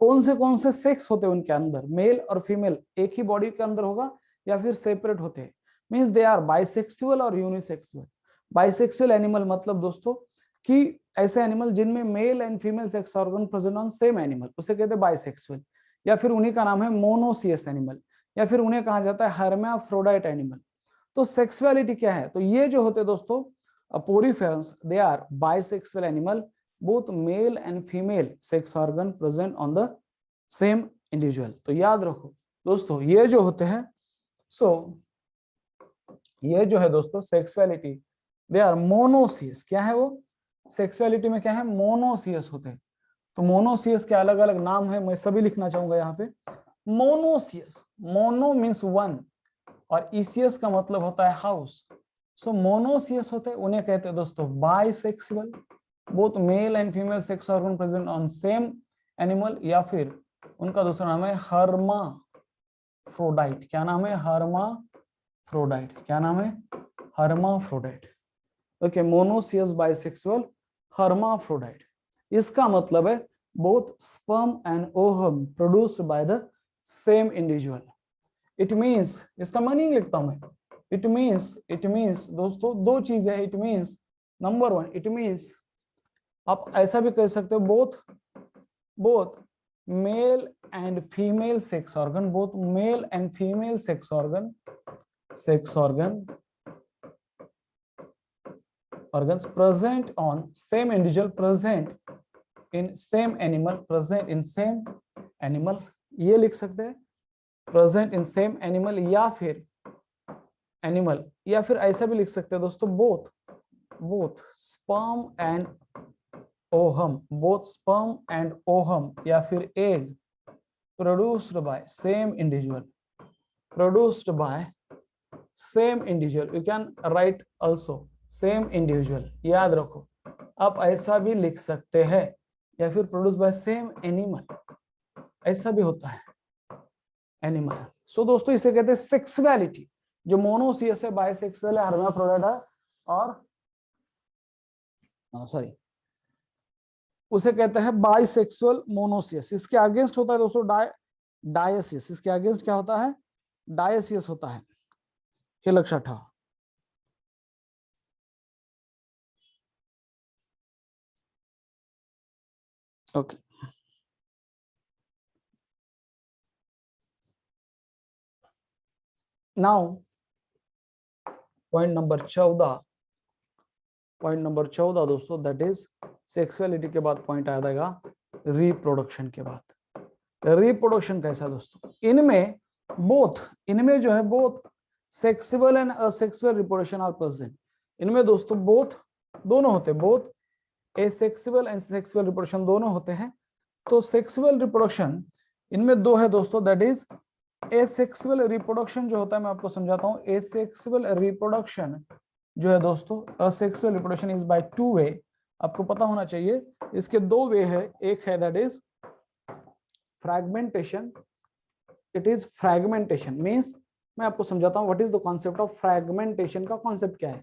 कौन से सेक्स होते हैं उनके अंदर, मेल और फीमेल एक ही बॉडी के अंदर होगा या फिर सेपरेट होते हैं। मींस दे आर बाइसेक्सुअल और यूनिसेक्सुअल। बाइसेक्सुअल एनिमल मतलब दोस्तों कि ऐसे एनिमल जिनमें mail and female sex organ present on same animal, उसे कहते हैं बाइसेक्सुअल। या फिर उन्हीं का नाम है मोनोसियस एनिमल, या फिर उन्हें कहा जाता है हर्माफ्रोडाइट एनिमल। तो सेक्सुअलिटी क्या है? तो ये जो होते हैं दोस्तों poriferans, they are bisexual animal, both male and female sex organ present on the same individual। तो याद रखो दोस्तों, ये जो होते हैं, ये जो है दोस्तों सेक्सुअलिटी, दे आर मोनोसियस। क्या है वो? सेक्सुअलिटी में क्या है? मोनोसियस होते हैं। तो मोनोसियस के अलग अलग नाम है, मैं सभी लिखना चाहूंगा यहाँ पे। मोनोसियस, मोनो मीन्स वन, और ईसियस का मतलब होता है हाउस। सो मोनोसियस होते हैं, उन्हें कहते हैं दोस्तों bisexual, both male and female sex organ present on same animal. या फिर उनका दूसरा नाम है हर्माफ्रोडाइट। क्या नाम है? हर्माफ्रोडाइट। क्या नाम है? Hermaphrodite. Okay, monoecious, bisexual, hermaphrodite. इसका मतलब है both sperm and ovum produced by the same individual. It means, इसका मीनिंग लिखता हूं मैं। इट मींस दोस्तों दो चीजें हैं। It means number one, it means आप ऐसा भी कह सकते हो both male and female sex organ, both male and female sex organ organs present on same individual, present in same animal, ये लिख सकते हैं प्रेजेंट इन सेम एनिमल, या फिर ऐसा भी लिख सकते हैं दोस्तों बोथ स्पर्म एंड ओहम, या फिर egg produced by same individual. You can write also same individual, याद रखो आप ऐसा भी लिख सकते हैं, या फिर प्रोड्यूस बाय सेम एनिमल, ऐसा भी होता है एनिमल। सो दोस्तों इसे कहते हैं सेक्सुअलिटी। जो मोनोसियस है, बाइसेक्सुअल है, हर्माफ्रोडाइट है, और सॉरी उसे कहते हैं बाइसेक्सुअल मोनोसियस। इसके अगेंस्ट होता है दोस्तों डायसियस। इसके अगेंस्ट क्या होता है? डायसियस होता है। हे लक्षात ठेवा। ओके, नाउ पॉइंट नंबर 14 दोस्तों, दैट इज सेक्सुअलिटी के बाद पॉइंट आ जाएगा रिप्रोडक्शन के बाद। रिप्रोडक्शन कैसा दोस्तों? इनमें बोथ, इनमें जो है both sexual and asexual reproduction are present. इनमें दोस्तों बोथ, दोनों होते हैं, both asexual and sexual reproduction दोनों होते हैं। तो सेक्सुअल रिप्रोडक्शन इनमें दो है दोस्तों, दैट इज एसेक्सुअल रिप्रोडक्शन जो होता है, मैं आपको समझाता हूं। एसेक्सुअल रिप्रोडक्शन जो है दोस्तों, asexual reproduction is by two way. आपको पता होना चाहिए इसके दो वे है, एक है that is fragmentation. It is fragmentation means, मैं आपको समझाता हूं what is the concept of fragmentation. का कॉन्सेप्ट क्या है?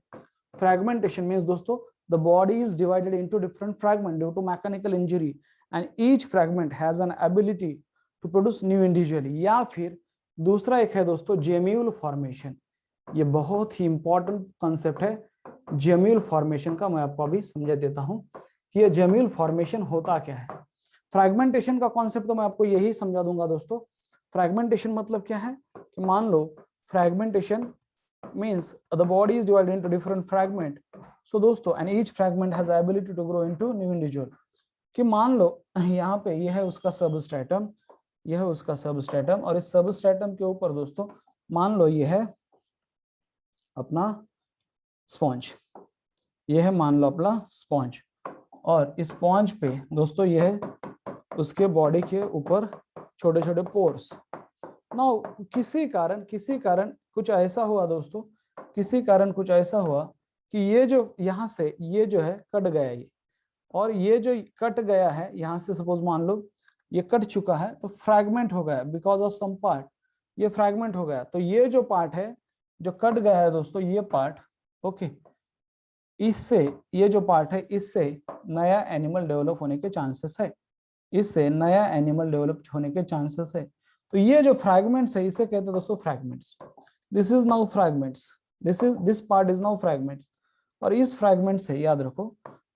फ्रैगमेंटेशन मींस दोस्तों, the body is divided into different fragment due to mechanical injury and each fragment has an ability to produce new individually. या फिर दूसरा एक है दोस्तों जेम्यूल फॉर्मेशन। ये बहुत ही इंपॉर्टेंट कॉन्सेप्ट है जेम्यूल फॉर्मेशन का। मैं आपको अभी समझा देता हूं कि ये जेम्यूल फॉर्मेशन होता क्या है। फ्रैगमेंटेशन का कॉन्सेप्ट तो मैं आपको यही समझा दूंगा दोस्तों। फ्रैगमेंटेशन मतलब क्या है कि मान लो fragmentation means the body is divided into different fragment. So दोस्तों, and each fragment has the ability to grow into new individual. कि मान लो यहाँ पे यह है उसका सबस्ट्रेटम, यह है उसका सबस्ट्रेटम, और इस सबस्ट्रेटम के ऊपर दोस्तों मान लो यह है अपना स्पॉन्ज, यह है मान लो अपना स्पॉन्ज, और इस स्पॉन्ज पे दोस्तों यह है उसके बॉडी के ऊपर छोटे छोटे पोर्स। नाउ किसी कारण कुछ ऐसा हुआ दोस्तों, किसी कारण कुछ ऐसा हुआ कि ये जो यहाँ से ये जो है कट गया ये, और ये जो कट गया है यहाँ से, सपोज मान लो ये कट चुका है तो फ्रैगमेंट हो गया बिकॉज ऑफ सम पार्ट, ये फ्रैगमेंट हो गया। तो ये जो पार्ट है जो कट गया है दोस्तों, ये पार्ट, ओके, इससे ये जो पार्ट है इससे नया एनिमल डेवलप होने के चांसेस है, इससे नया एनिमल डेवलप होने के चांसेस है। तो ये जो फ्रैगमेंट्स है इसे कहते हैं दोस्तों fragments. This is now fragments, this part is now fragments. और इस फ्रैगमेंट से याद रखो,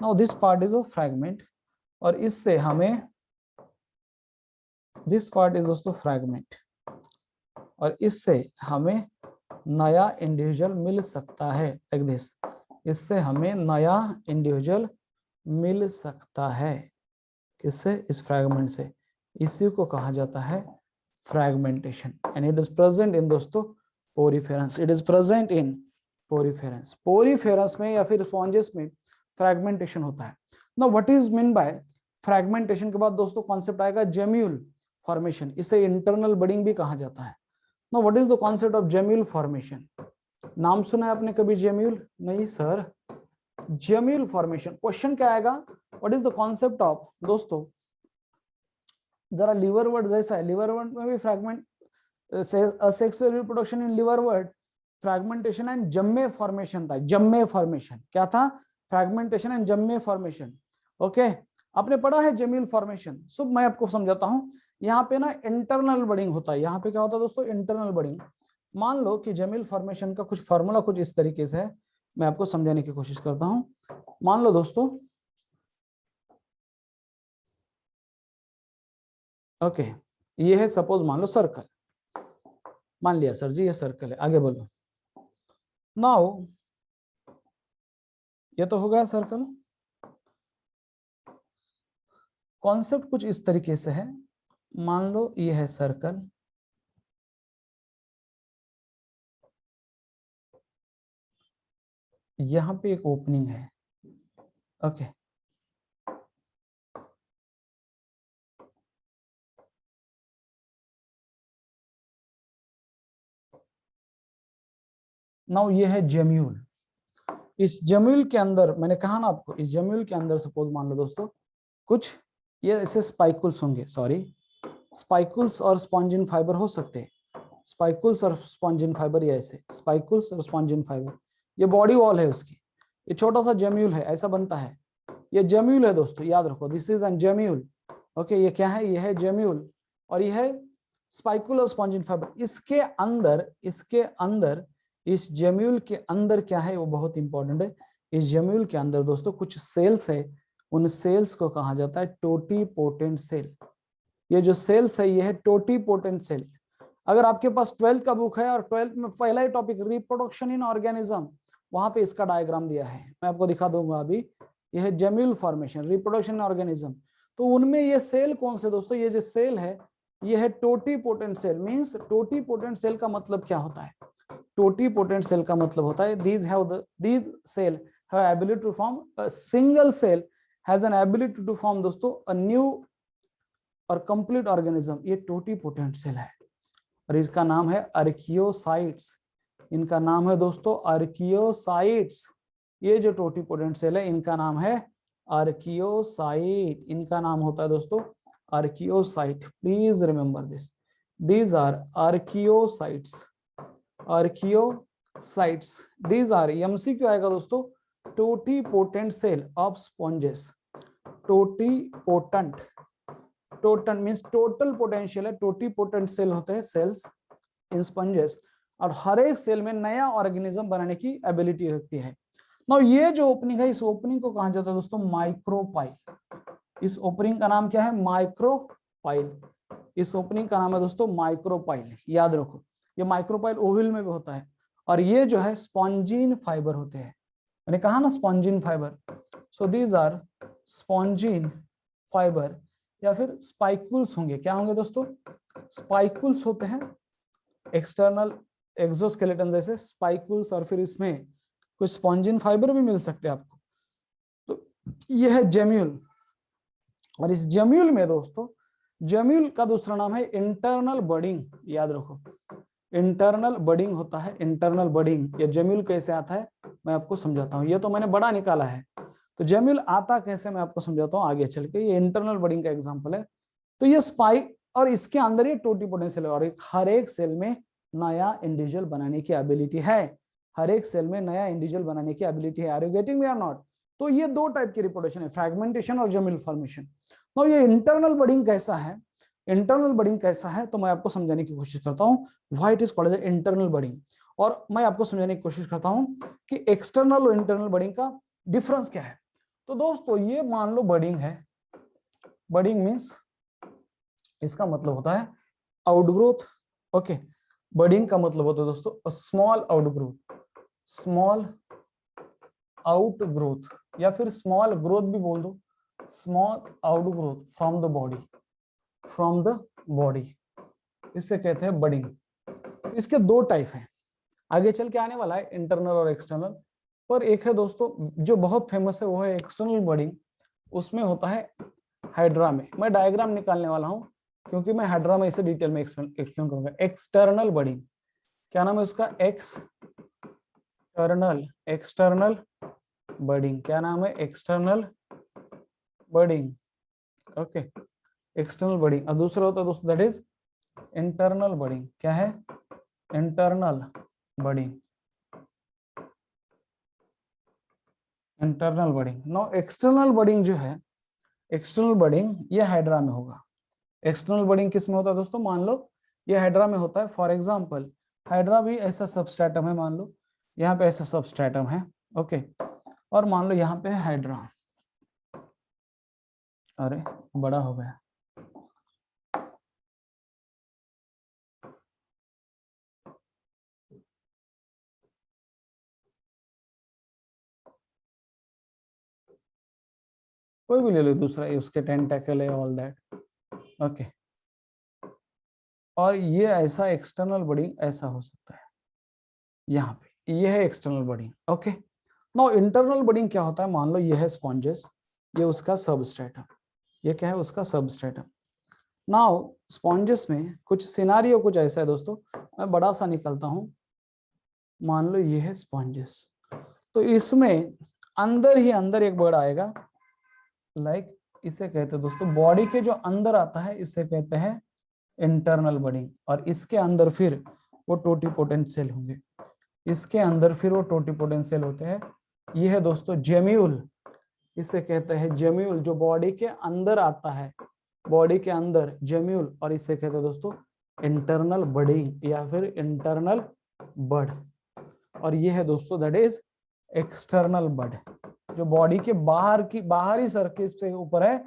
now this part is a fragment, और इससे हमें दिस पार्ट इज दोस्तों फ्रैगमेंट, और इससे हमें नया इंडिविजुअल मिल सकता है, लाइक दिस। इससे हमें नया इंडिविजुअल मिल सकता है, किससे? इस फ्रैगमेंट से। इसी को कहा जाता है fragmentation, and it is present in दोस्तों poriferans. It is present in poriferans. Poriferans में या फिर स्पॉन्जेस में फ्रैगमेंटेशन होता है। Now what is mean by fragmentation के बाद दोस्तों कॉन्सेप्ट आएगा जेम्यूल फॉर्मेशन। इसे इंटरनल बडिंग भी कहा जाता है। Now what is the concept of gemmule formation? नाम सुना है आपने कभी जेम्यूल? नहीं सर। जेम्यूल फॉर्मेशन क्वेश्चन क्या आएगा? What is the concept of, दोस्तों जरा लिवर वर्ड जैसा है, लिवर वर्ड में भी fragment, sexual reproduction in liver word, fragmentation and जम्मे फॉर्मेशन था। जम्मे फॉर्मेशन क्या था? फ्रैगमेंटेशन एंड जम्मे फॉर्मेशन। ओके, आपने पढ़ा है जेम्यूल फॉर्मेशन। सो मैं आपको समझाता हूं। यहाँ पे ना इंटरनल बडिंग होता है। यहाँ पे क्या होता है दोस्तों? Internal budding. मान लो कि जेम्यूल फॉर्मेशन का कुछ फॉर्मूला कुछ इस तरीके से है, मैं आपको समझाने की कोशिश करता हूं। मान लो दोस्तों, ओके, ये है सपोज मान लो सर्कल, मान लिया सर जी ये सर्कल है, आगे बोलो। नाउ ये तो हो गया सर्कल। कॉन्सेप्ट कुछ इस तरीके से है, मान लो ये है सर्कल, यहां पे एक ओपनिंग है, ओके, नाउ ये है जेम्यूल। इस जेम्यूल के अंदर मैंने कहा ना आपको, इस जेम्यूल के अंदर सपोज मान लो दोस्तों कुछ ये ऐसे स्पाइकुल्स होंगे, सॉरी स्पाइकुल्स और स्पॉन्जिन फाइबर हो सकते हैं। स्पाइकुल्स और स्पॉन्जिन फाइबर, ये ऐसे स्पाइकुल्स और स्पॉन्जिन फाइबर, ये बॉडी वॉल है उसकी, ये छोटा सा जेम्यूल है, ऐसा बनता है। ये जेम्यूल है दोस्तों, याद रखो, this is N gemmule. Okay, ये क्या है? ये है जेम्यूल, और ये है स्पाइकुल और स्पॉन्जिन फाइबर। इसके अंदर इस जेम्यूल के अंदर क्या है वो बहुत इंपॉर्टेंट है। इस जेम्यूल के अंदर दोस्तों कुछ सेल्स है, उन सेल्स को कहा जाता है टोटीपोटेंट सेल। ये जो सेल्स है ये है टोटीपोटेंट सेल। अगर आपके पास 12th का बुक है और 12th में पहला ही टॉपिक रिप्रोडक्शन इन ऑर्गेनिज्म, वहां पे इसका डायग्राम दिया है, मैं आपको दिखा दूंगा अभी। यह है gemmule formation, reproduction in organism. तो उनमें ये सेल कौन से दोस्तों? ये जो सेल है ये है totipotent cell. Means totipotent cell का मतलब क्या होता है? टोटीपोटेंट सेल का मतलब होता है these cell have ability to form a single cell has an ability to form दोस्तों a new और कंप्लीट ऑर्गेनिज्म। ये टोटीपोटेंट सेल है और इसका नाम है आर्कियोसाइट्स। इनका नाम है दोस्तों आर्कियोसाइट्स। ये जो टोटीपोटेंट सेल है इनका नाम है आर्कियोसाइट। इनका नाम होता है दोस्तों archaeocyte. Please remember this, these are archaeocytes. Archaeocytes these are, MCQ आएगा दोस्तों, totipotent cell of sponges. Totipotent, total means total potential है। टोटीपोटेंट सेल होते हैं सेल्स इन स्पंजेस और हर एक सेल में नया ऑर्गेनिज्म बनाने की एबिलिटी रखती है। नाउ ये जो ओपनिंग है, इस ओपनिंग को कहा जाता है दोस्तों माइक्रोपाइल। इस ओपनिंग का नाम क्या है? माइक्रोपाइल। इस ओपनिंग का नाम है दोस्तों माइक्रोपाइल। याद रखो, ये माइक्रोपाइल ओविल में भी होता है और ये जो है स्पॉन्जिन फाइबर होते हैं। मैंने कहा ना spongin fibre. So these are spongin fibre या फिर स्पाइकुल्स होंगे। क्या होंगे दोस्तों? स्पाइकुल्स होते हैं, एक्सटर्नल एक्सोस्केलेटन जैसे स्पाइकुल्स, और फिर इसमें कुछ स्पॉन्जिन फाइबर भी मिल सकते हैं आपको। तो यह है जेम्यूल। और इस जेम्यूल में दोस्तों, जेम्यूल का दूसरा नाम है इंटरनल बडिंग। याद रखो, इंटरनल बडिंग होता है। इंटरनल बडिंग, ये जेम्यूल कैसे आता है मैं आपको समझाता हूँ। ये तो मैंने बड़ा निकाला है, तो जेम्यूल आता कैसे मैं आपको समझाता हूँ आगे चल के। ये इंटरनल बडिंग का एग्जांपल है। तो ये स्पाइक और इसके अंदर ये टोटीपोटेंट सेल है और हर एक सेल में नया इंडिविजुअल बनाने की एबिलिटी है। हर एक सेल में नया इंडिविजुअल बनाने की एबिलिटी है। आर यू गेटिंग मी और नॉट? तो ये दो टाइप की रिप्रोडक्शन है, फ्रैगमेंटेशन और जेम्यूल फॉर्मेशन। तो ये इंटरनल बडिंग कैसा है? इंटरनल बडिंग कैसा है तो मैं आपको समझाने की कोशिश करता हूँ। Why it is called as internal budding. और मैं आपको समझाने की कोशिश करता हूँ कि एक्सटर्नल और इंटरनल बडिंग का डिफरेंस क्या है। तो दोस्तों ये मान लो बडिंग है। बडिंग मीन्स इसका मतलब होता है आउटग्रोथ। ओके, बडिंग का मतलब होता है दोस्तों स्मॉल आउटग्रोथ। स्मॉल आउटग्रोथ या फिर स्मॉल ग्रोथ भी बोल दो। Small outgrowth from the body, from the body, इससे कहते हैं बडिंग। इसके दो टाइप हैं, आगे चल के आने वाला है, इंटरनल और एक्सटर्नल। पर एक है दोस्तों जो बहुत फेमस है, वो है एक्सटर्नल बडिंग। उसमें होता है हाइड्रा में। मैं डायग्राम निकालने वाला हूं क्योंकि मैं हाइड्रा में इसे डिटेल में एक्सप्लेन करूंगा। एक्सटर्नल बडिंग, क्या नाम है उसका? External budding. क्या नाम है? External budding. Okay, external budding. और दूसरा होता है दोस्तों दैट इज इंटरनल बडिंग। क्या है? Internal budding. Internal budding. No, external budding जो है, एक्सटर्नल बडिंग ये हाइड्रा में होगा। एक्सटर्नल बडिंग किस में होता है दोस्तों? मान लो ये हाइड्रा में होता है। फॉर एग्जांपल हाइड्रा भी ऐसा सबस्ट्रेटम है, मान लो यहाँ पे ऐसा सबस्ट्रेटम है। ओके, और मान लो यहाँ पे है हाइड्रा। अरे बड़ा हो गया। कोई भी ले लो दूसरा, उसके टेंटेकल है, ऑल दैट। ओके, और ये ऐसा एक्सटर्नल बडिंग ऐसा हो सकता है। यहाँ पे ये है external budding. Okay, now internal budding क्या होता है? मान लो ये है स्पॉन्जेस, ये उसका सबस्ट्रेटम। ये क्या है? उसका सबस्ट्रेटम। नाउ स्पॉन्जेस में कुछ सिनारियो कुछ ऐसा है दोस्तों, मैं बड़ा सा निकलता हूं। मान लो ये है स्पॉन्जेस, तो इसमें अंदर ही अंदर एक वर्ड आएगा, लाइक इसे कहते हैं दोस्तों बॉडी के जो अंदर आता है इसे कहते हैं इंटरनल बडिंग। और इसके अंदर फिर वो टोटीपोटेंट सेल होंगे। इसके अंदर फिर वो टोटीपोटेंट सेल होते हैं। ये है दोस्तों जेम्यूल। इसे कहते हैं जेम्यूल, जो बॉडी के अंदर आता है, बॉडी के अंदर जेम्यूल। और इसे कहते हैं दोस्तों इंटरनल बडिंग या फिर इंटरनल बड। और ये है दोस्तों दैट इज एक्सटर्नल बड, जो बॉडी के बाहर की बाहरी सरफेस के ऊपर है।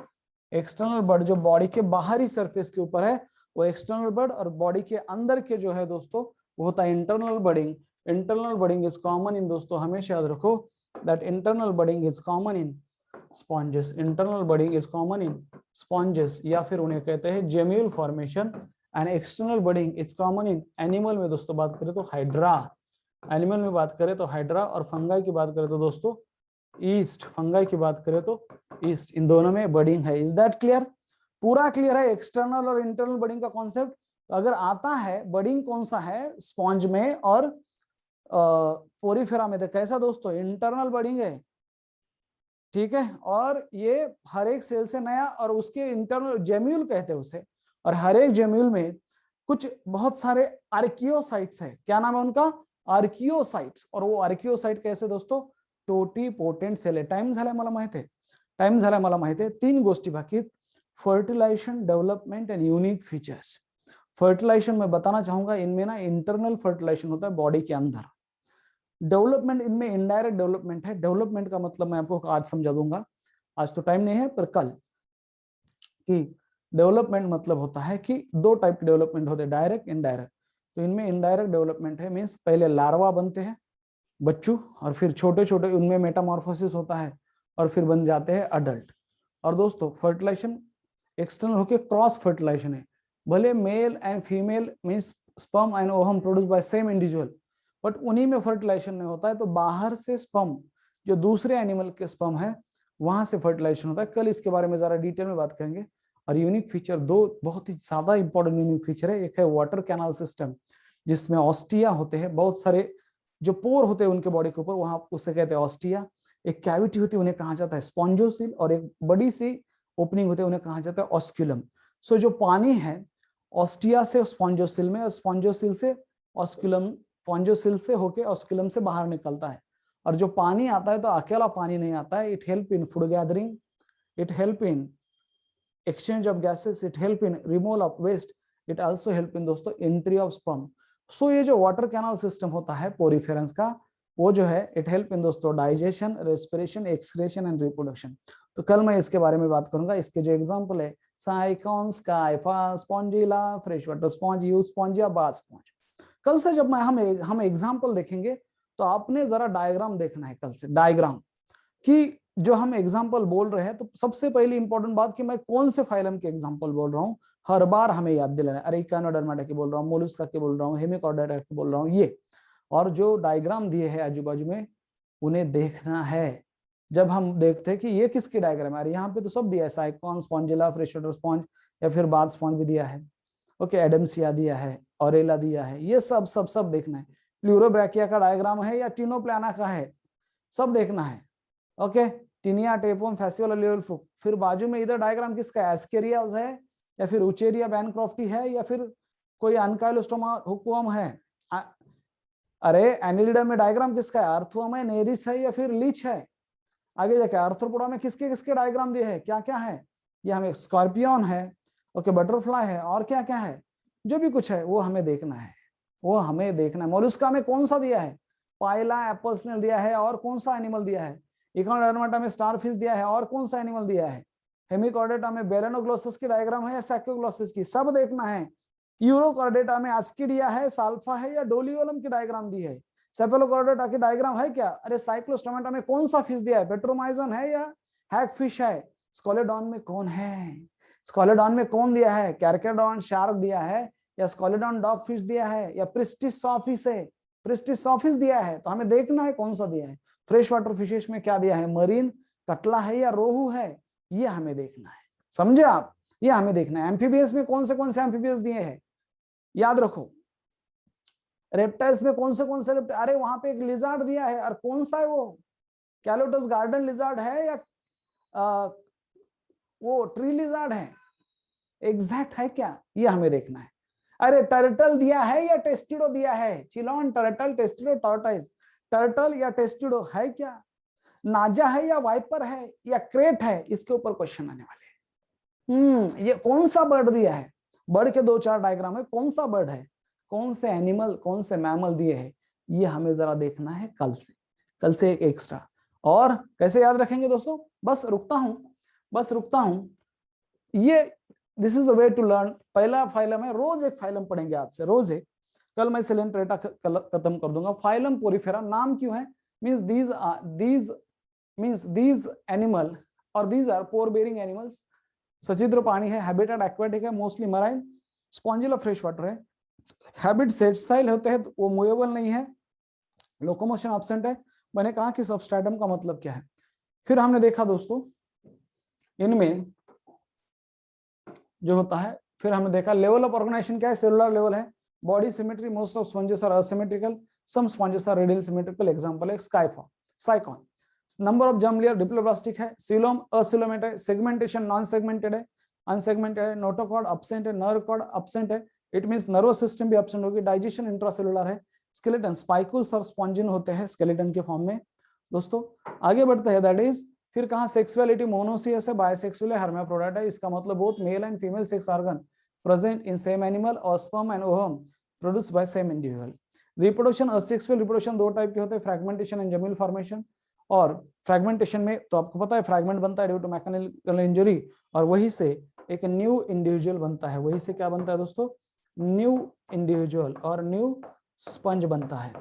एक्सटर्नल बड जो बॉडी के बाहरी सरफेस के ऊपर है वो एक्सटर्नल बड, और बॉडी के अंदर के जो है दोस्तों वो होता है internal budding. Internal budding is common in, दोस्तों हमेशा याद रखो that internal budding is common in sponges. Internal budding is common in sponges, या फिर उन्हें कहते हैं gemmule formation. And external budding is common in animal में दोस्तों बात करें तो हाइड्रा, एनिमल में बात करें तो हाइड्रा, और फंगाई की बात करें तो दोस्तों ईस्ट, फंगाई की बात करें तो ईस्ट। इन दोनों में बडिंग है। Is that clear? पूरा क्लियर है एक्सटर्नल और इंटरनल बडिंग का कॉन्सेप्ट? तो अगर आता है बडिंग कौन सा है स्पॉन्ज में और पोरीफेरा में, तो कैसा दोस्तों? इंटरनल बडिंग है, ठीक है। और ये हर एक सेल से नया, और उसके इंटरनल जेम्यूल कहते हैं उसे, और हर एक जेम्यूल में कुछ बहुत सारे आर्कियोसाइट्स है। क्या नाम है उनका? आर्कियोसाइट्स। और वो आर्कियोसाइट कैसे दोस्तों? टोटीपोटेंट सेल आहे। टाइम झालाय मला माहिती आहे, टाइम झालाय मला माहिती आहे। 3 गोष्टी बाकी, fertilization, development and unique features. Fertilization में बताना चाहूंगा, इनमें ना इंटरनल फर्टिलाइजेशन होता है बॉडी के अंदर, डेवलपमेंट इनमें इनडायरेक्ट डेवलपमेंट है। डेवलपमेंट का मतलब मैं आपको आज समझा दूंगा, आज तो टाइम नहीं है, पर कल। कि डेवलपमेंट मतलब होता है कि 2 टाइप के डेवलपमेंट होते हैं, डायरेक्ट, इनडायरेक्ट। तो इनमें इनडायरेक्ट डेवलपमेंट है, मीन्स पहले लार्वा बनते हैं बच्चों, और फिर छोटे छोटे उनमें मेटामॉर्फोसिस होता है, और फिर बन जाते हैं अडल्ट। और दोस्तों फर्टिलाइजेशन एक्सटर्नल होके क्रॉस फर्टिलाइजेशन है। भले mail and female means sperm and ovum produce by same individual, but उन्हीं में फर्टिलाइजेशन नहीं होता है। तो बाहर से स्पर्म, जो दूसरे एनिमल के स्पर्म है, वहां से फर्टिलाइजेशन होता है। कल इसके बारे में जरा डिटेल में बात करेंगे। और यूनिक फीचर 2 बहुत ही ज्यादा इंपॉर्टेंट यूनिक फीचर है। एक है वाटर कैनाल सिस्टम, जिसमें ऑस्टिया होते हैं, बहुत सारे जो पोर होते हैं उनके बॉडी के ऊपर, वहां उसे कहते हैं ऑस्टिया। एक कैविटी होती है, उन्हें कहा जाता है स्पॉन्जोसिल, और एक बड़ी सी ओपनिंग होती है, उन्हें कहा जाता है ऑस्क्यूलम। सो जो पानी है ऑस्टिया से स्पॉन्जोसिल में, और स्पॉन्जोसिल से ऑस्क्यूलम, स्पॉन्जोसिल से होके ऑस्क्यूलम से बाहर निकलता है। और जो पानी आता है तो अकेला पानी नहीं आता है, it help in food gathering, it help in exchange of gases, it help in removal of waste, it also help in दोस्तों एंट्री ऑफ स्पर्म। सो ये जो वाटर कैनाल सिस्टम होता है पोरीफेरेंस का, वो जो है इट हेल्प इन दोस्तों digestion, respiration, excretion and reproduction. तो कल मैं इसके बारे में बात करूंगा। इसके जो एग्जांपल है, Sycon, Scypha, Spongilla, fresh water sponge, यू स्पॉन्ज या बाथ स्पॉन्ज। कल से जब मैं हम एग्जांपल देखेंगे तो आपने जरा डायग्राम देखना है कल से, डायग्राम कि जो हम एग्जांपल बोल रहे हैं, तो सबसे पहली इंपॉर्टेंट बात कि मैं कौन से फाइलम के एग्जांपल बोल रहा हूँ, हर बार हमें याद दिलाना है। अरे इकानोडर्माटा की बोल रहा हूँ, मोलस्का की बोल रहा हूँ, हेमिकॉर्डाटा की बोल रहा हूँ, ये। और जो डायग्राम दिए हैं आजू बाजू में, उन्हें देखना है। जब हम देखते हैं कि ये किसकी डायग्राम है, अरे यहाँ पे तो सब दिया है, साइकॉन, स्पॉन्जिला, फ्रेश वाटर स्पॉन्ज, या फिर बाथ स्पॉन्ज भी दिया है, ओके, एडम्सिया दिया है, ऑरेला दिया है, ये सब सब सब देखना है। प्लूरोब्रैकिया का डायग्राम है या टिनोप्लाना का है, सब देखना है, ओके। टिनिया, टेपोम, फैसियोल, फिर बाजू में इधर डायग्राम किसका है, एस्केरियाज है, या फिर उचेरिया बैनक्रॉफ्टी है, या फिर कोई अनकाइलोस्टोमा हुकुम है। अरे एनिलिडा में डायग्राम किसका है, अर्थवम है, नेरिस है, या फिर लीच है। आगे जाके आर्थ्रोपोडा में किसके किसके डायग्राम दिए हैं, क्या क्या है, ये हमें स्कॉर्पियन है, ओके, बटरफ्लाई है, और क्या क्या है, जो भी कुछ है वो हमें देखना है, वो हमें देखना है। मोलस्का में कौन सा दिया है, पाइला, एप्पल स्नेल दिया है, और कौन सा एनिमल दिया है, इकोनोडर्माटा में स्टारफिश दिया है, और कौन सा एनिमल दिया है, हेमिकॉर्डेटा में बेलेनोग्लोसस की डायग्राम है या सैक्योग्लोसस की, सब देखना है। यूरोकॉर्डेटा में आस्किडिया है, साल्फा है, या डोलियोलम की डायग्राम दी है। सेफेलोकॉर्डेटा की डायग्राम है क्या, अरे साइक्लोस्टोमेटा में कौन सा फिश दिया है, पेट्रोमाइजन है या हैग फिश है। स्कोलेडॉन में कौन है, स्कोलेडॉन में कौन दिया है, कैरकेडॉन शार्क दिया है, या स्कोलेडॉन डॉग फिश दिया है, या प्रिस्टिस सॉफिस है, प्रिस्टिस सॉफिस दिया है। तो हमें देखना है कौन सा दिया है। फ्रेश वाटर फिशेस में क्या दिया है, मरीन, कटला है या रोहू है, ये हमें देखना है, समझे आप, ये हमें देखना है। एम्फीबियस में कौन से एम्फीबियस दिए हैं, याद रखो। रेप्टाइल्स में कौन से रेप्टाइल, अरे वहां पे एक लिजार्ड दिया है, और कौन सा है वो, कैलोटस गार्डन लिजार्ड है या वो ट्री लिजार्ड है, एग्जैक्ट है क्या, ये हमें देखना है। अरे टर्टल दिया है या टेस्टिडो दिया है, चिलोन, टर्टल, टेस्टिडो, टॉर्टाइज, टर्टल या टेस्टिडो है क्या, नाजा है या वाइपर है या क्रेट है, इसके ऊपर क्वेश्चन आने वाले हैं। ये कौन सा बर्ड दिया है, बर्ड के 2-4 डायग्राम है, कौन सा बर्ड है, कौन से एनिमल, कौन से मैमल दिए हैं, ये हमें जरा देखना है कल से एक एक्स्ट्रा। और कैसे याद रखेंगे दोस्तों, बस रुकता हूं, ये this is the way to learn. पहला फाइलम है, रोज एक फाइलम पढ़ेंगे आज से, रोज एक। कल मैं सिलेंट्रेटा खत्म कर दूंगा। फाइलम पोरीफेरा नाम क्यों है, मींस दीज एनिमल और these are pore bearing animals. सचिद्र पानी है, हैबिटेट एक्वेटिक है, मोस्टली मराइन, स्पॉन्जिल और फ्रेश वाटर है। हैबिट सेटसाइल होते हैं, वो मूवेबल नहीं है, लोकोमोशन एब्सेंट है। मैंने कहा कि सबस्ट्रेटम का मतलब क्या है। फिर हमने देखा दोस्तों इनमें जो होता है, फिर हमने देखा लेवल ऑफ ऑर्गेनाइजेशन क्या है, सेलुलर लेवल है, body symmetry, most of sponges are asymmetrical, some sponges are radial symmetrical, example है स्काइफॉर्म, Sycon. Number of germ layer diploblastic है, सीलोम असिलोमेट है, सेगमेंटेशन नॉन सेगमेंटेड है, अनसेगमेंटेड है, नोटोकॉर्ड एब्सेंट है, नर्व कॉर्ड एब्सेंट है, it means nervous system भी absent होगी, डाइजेशन इंट्रासेलुलर है, स्केलेटन स्पाइकुल्स और स्पॉन्जिन होते हैं स्केलेटन के फॉर्म में। दोस्तों आगे बढ़ते हैं, दैट इज फिर कहा सेक्सुअलिटी मोनोसियस है, बायसेक्सुअल है, हर्माफ्रोडाइट है, इसका मतलब both male and female sex organ present in same animal और sperm and ovum produced by same individual. Reproduction asexual reproduction दो टाइप के होते हैं, फ्रैगमेंटेशन एंड जमील फॉर्मेशन। और फ्रैगमेंटेशन में तो आपको पता है फ्रैगमेंट बनता है ड्यू टू मैकेनिकल इंजरी, और वही से एक न्यू इंडिविजुअल बनता है, वही से क्या बनता है दोस्तों, न्यू इंडिविजुअल और न्यू स्पंज बनता है।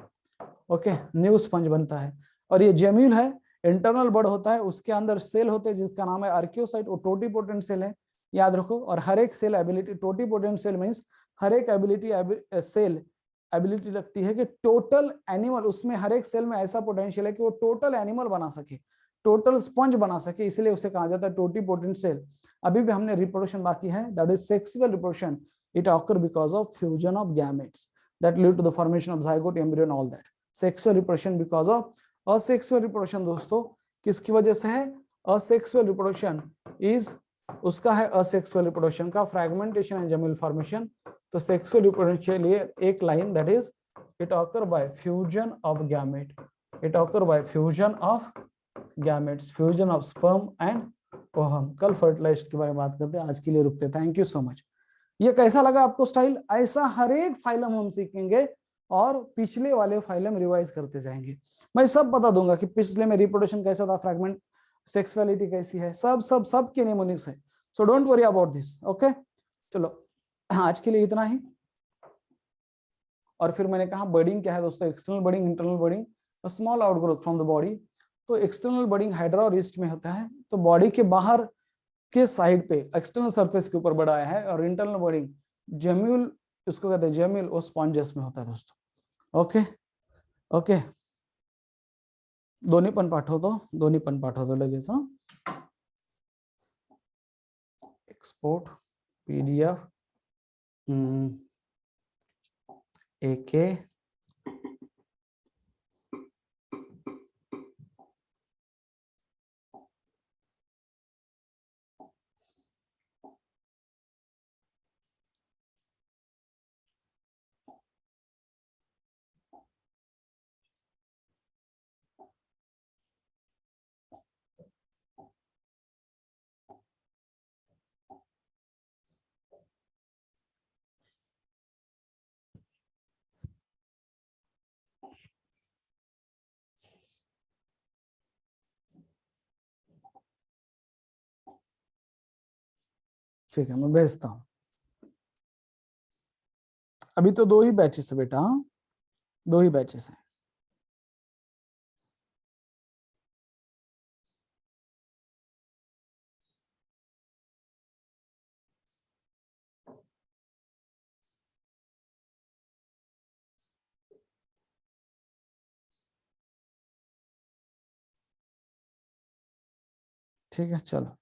ओके, न्यू स्पंज बनता है। और ये जेम्यूल है, इंटरनल बड होता है, उसके अंदर सेल होते हैं जिसका नाम है आर्कियोसाइट, वो टोटीपोटेंट सेल है, याद रखो। और हर एक cell ability, totipotent cell means हर एक एबिलिटी सेल एबिलिटी रखती है कि टोटल एनिमल, उसमें हर एक सेल में ऐसा पोटेंशियल है कि वो टोटल एनिमल बना सके, टोटल स्पंज बना सके, इसलिए उसे कहा जाता है टोटीपोटेंट सेल। अभी भी हमने रिप्रोडक्शन बाकी है, that is sexual reproduction, it occur because of fusion of gametes that lead to the formation of zygote, embryo and all that. Sexual reproduction because of asexual reproduction दोस्तों किसकी वजह से है, asexual reproduction is उसका है asexual reproduction का fragmentation and gemelle formation। तो sexual reproduction के लिए एक line that is it occur by fusion of gamete, it occur by fusion of gametes, fusion of sperm and ovum। कल fertilized के बारे में बात करते हैं, आज के लिए रुकते हैं, थैंक यू सो मच। ये कैसा लगा आपको स्टाइल, ऐसा हर एक फाइलम हम सीखेंगे और पिछले वाले फाइलम रिवाइज करते जाएंगे। मैं सब बता दूंगा कि पिछले में रिप्रोडक्शन कैसा था, फ्रैगमेंट सेक्सुअलिटी कैसी है, सब सब सब के निमोनिक्स है, so don't worry about this. Okay चलो आज के लिए इतना ही। और फिर मैंने कहा बर्डिंग क्या है दोस्तों, external budding, internal budding, small outgrowth from the body. तो एक्सटर्नल बर्डिंग हाइड्रा और ईस्ट में होता है, तो बॉडी के बाहर के साइड पे एक्सटर्नल सरफेस के ऊपर बड़ा है, और इंटरनल बर्डिंग जेम्यूल, उसको कहते हैं जेम्यूल, वो स्पॉन्जेस में होता है दोस्तों। ओके ओके, दोन्ही पण पाठवतो लगेच। एक्सपोर्ट पीडीएफ एके ठीक है, मैं भेजता हूँ। अभी तो दो ही बैचेस है बेटा, दो ही बैचेस हैं। ठीक है चलो,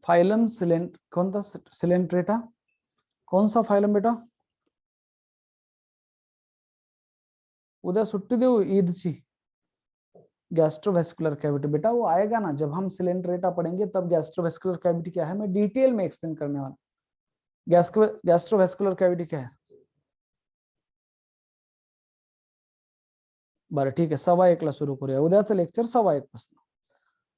फाइलम सिलेंट, कौन था सिलेंट्रेटा, कौन सा फाइलम बेटा, उद्या सुट्टी देऊ ईदची, गैस्ट्रोवेस्कुलर कैविटी बेटा वो आएगा ना, जब हम सिलेंट्रेटा पढ़ेंगे तब गैस्ट्रोवेस्कुलर कैविटी क्या है मैं डिटेल में एक्सप्लेन करने वाला। गैस्ट्रोवेस्कुलर कैविटी क्या है, बरं ठीक आहे, 1:15 सुरू करूया। उद्याचं लेक्चर 1:15 पासून,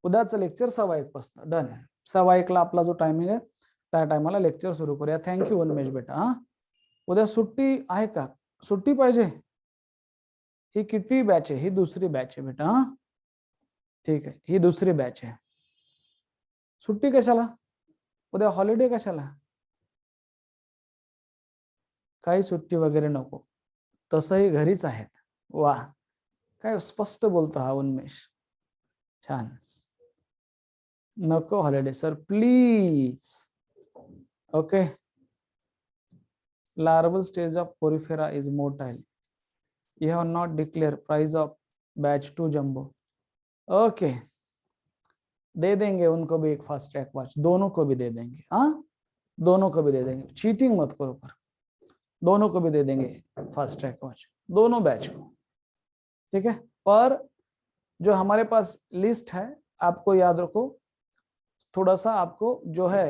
उद्याचं लेक्चर 1:15 पासून डन आहे। 1:15 आपला जो टायमिंग आहे त्या टायमाला लेक्चर सुरू करूया। थँक्यू उन्मेष बेटा। हा उद्या सुट्टी आहे का, सुट्टी पाहिजे, ही कितवी बॅच आहे, ही दुसरी बॅच आहे बेटा। हा ठीक आहे, ही दुसरी बॅच आहे। सुट्टी कशाला, उद्या हॉलिडे कशाला, काही सुट्टी वगैरे नको, तसंही घरीच आहेत. वा, काय स्पष्ट बोलतो हा उन्मेष, छान. नको holiday sir please. Okay. Larval stage of Porifera is motile. You have not declared price of batch 2 jumbo. Okay. दे देंगे उनको भी एक फास्ट ट्रैक वॉच, दोनों को भी दे देंगे. हाँ, दोनों को भी दे देंगे, चीटिंग मत करो पर, दोनों को भी दे देंगे फास्ट ट्रैक वॉच, दोनों बैच को. ठीक है. पर जो हमारे पास लिस्ट है, आपको याद रखो, थोड़ा सा आपको जो है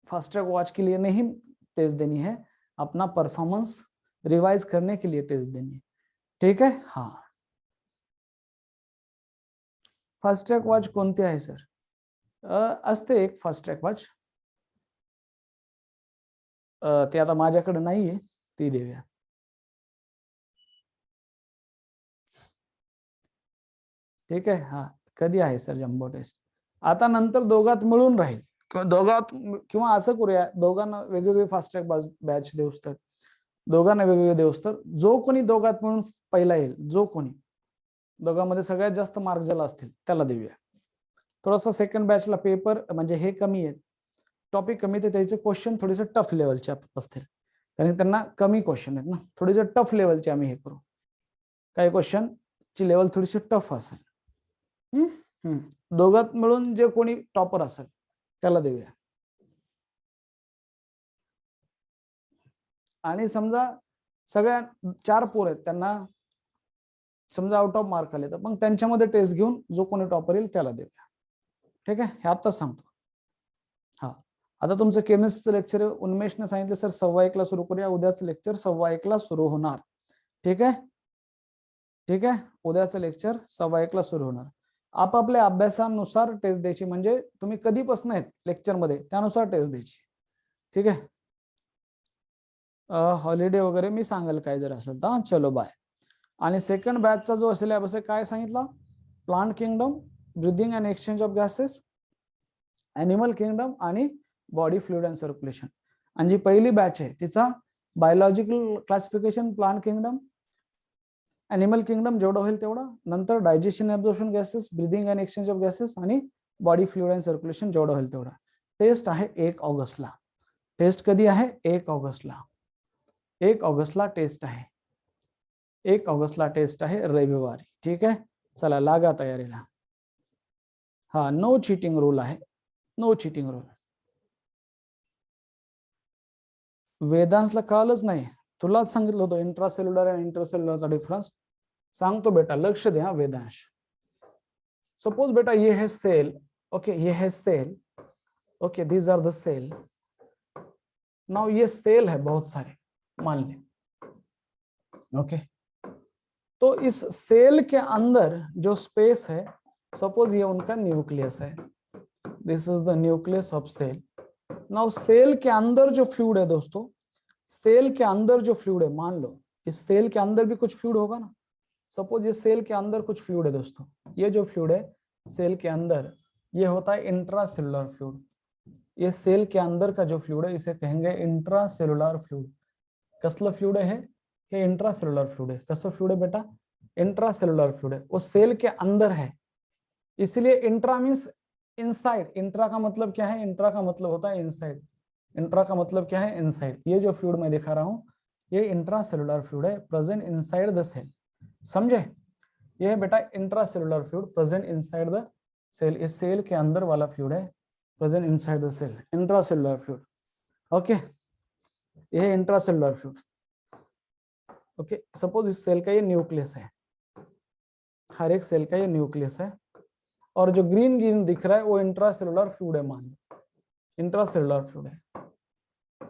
फास्ट ट्रैक वॉच के लिए नहीं टेस्ट देनी है, अपना परफॉर्मेंस रिवाइज करने के लिए टेस्ट देनी है. ठीक है. हाँ, फास्ट ट्रॅक वॉच कोणते आहे सर? असते एक फास्ट ट्रॅक वॉच, ते आता माझ्याकडे नाहीये, ती देऊया. ठीक आहे. हा, कधी आहे सर जम्बो टेस्ट? आता नंतर दोघात मिळून राहील, दोघात, किंवा असं करूया, दोघांना वेगवेगळे फास्ट ट्रॅक बॅच देऊस तर, दोघांना वेगवेगळे देऊस तर, जो कोणी दोघात मिळून पहिला येईल, जो कोणी दोघांमध्ये सगळ्यात जास्त मार्क ज्याला असतील त्याला देऊया. थोडासा सेकंड बॅचला पेपर म्हणजे हे कमी आहे, टॉपिक कमी, तर त्याचे क्वेश्चन थोडेसे टफ लेवलचे असतील, कारण त्यांना कमी क्वेश्चन आहेत ना, थोडेसे टफ लेवलचे आम्ही हे करू. काही क्वेश्चन ची लेवल थोडीशी टफ असेल. दोघात मिळून जे कोणी टॉपर असेल त्याला देऊया. आणि समजा सगळ्या 4 पोर आहेत, त्यांना समजा आउट ऑफ मार्क आले, तर मग त्यांच्यामध्ये टेस्ट घेऊन जो कोणी टॉपर येईल त्याला देऊया. ठीक आहे. हे आताच सांगतो. हा, आता तुमचं केमिस्ट्रीचं लेक्चर उन्मेषने सांगितलं सर 1:15 सुरू करूया, उद्याचं लेक्चर 1:15 सुरू होणार. ठीक आहे. ठीक आहे. उद्याचं लेक्चर 1:15 सुरू होणार. आपापल्या अभ्यासानुसार टेस्ट द्यायची, म्हणजे तुम्ही कधीपासून आहेत लेक्चर मध्ये त्यानुसार टेस्ट द्यायची. ठीक आहे. हॉलिडे वगैरे मी सांगेल काय जर असेल तर. चलो बाय. आणि सेकंड बॅचचा जो सिलेबस आहे काय सांगितला? Plant kingdom, breathing and exchange of gases, animal kingdom आणि बॉडी फ्लुइड अँड सर्क्युलेशन. आणि जी पहिली बॅच आहे तिचा biological classification, plant kingdom, animal kingdom जेवढं होईल तेवढं, नंतर digestion absorption gases, breathing and exchange of gases आणि बॉडी फ्लुइड अँड सर्क्युलेशन जेवढं होईल तेवढं. टेस्ट आहे 1 ऑगस्टला. टेस्ट कधी आहे? 1 ऑगस्टला. 1 ऑगस्टला टेस्ट आहे. 1 ऑगस्टला टेस्ट आहे, रविवारी. ठीक आहे. चला लागा तयारीला. हा, नो चीटिंग रूल आहे, नो चीटिंग रूल. वेदांशला कळलंच नाही, तुलाच सांगितलं होतं इंट्रासेल्युलर आणि इंटरसेल्युलरचा डिफरन्स. सांगतो बेटा, लक्ष द्या वेदांश. सपोज बेटा ये है सेल, ओके, ये है cell, okay, these are the cell. Now ये सेल है बहुत सारे, मान ले, ओके. तो इस सेल के अंदर जो स्पेस है, सपोज ये उनका न्यूक्लियस है, this is the nucleus of cell. Now cell के अंदर जो फ्लूइड है दोस्तों, सेल के अंदर जो फ्लूइड है, मान लो इस सेल के अंदर भी कुछ फ्लूइड होगा ना. सपोज ये सेल के अंदर कुछ फ्लूइड है दोस्तों, ये जो फ्लूइड है सेल के अंदर, ये होता है इंट्रासेलुलर फ्लूइड. ये सेल के अंदर का जो फ्लूइड है इसे कहेंगे इंट्रासेलुलर फ्लूइड. कसलं फ्लूइड है हे? इंट्रासेलुलर फ्लूइड है. कसं फ्लूइड है बेटा? इंट्रासेलुलर फ्लूइड है. वो सेल के अंदर है, इसलिए इंट्रा मीन्स इनसाइड. इंट्रा का मतलब क्या है? इंट्रा का मतलब होता है इनसाइड. इंट्रा का मतलब क्या है? इनसाइड. ये जो फ्लूइड मैं दिखा रहा हूं ये इंट्रासेलुलर फ्लूइड है, प्रेजेंट इनसाइड द सेल. समझे? ये है बेटा intracellular fluid present inside the cell. इस सेल के अंदर वाला फ्लूइड है, present inside the cell, intracellular fluid. Okay, ये है इंट्रासेलुलर फ्लूइड. ओके, सपोज इस सेल का ये न्यूक्लियस है, हर एक सेल का ये न्यूक्लियस है, और जो ग्रीन ग्रीन दिख रहा है वो इंट्रासेलुलर फ्लूइड है, मान लो इंट्रासेलुलर फ्लूइड है.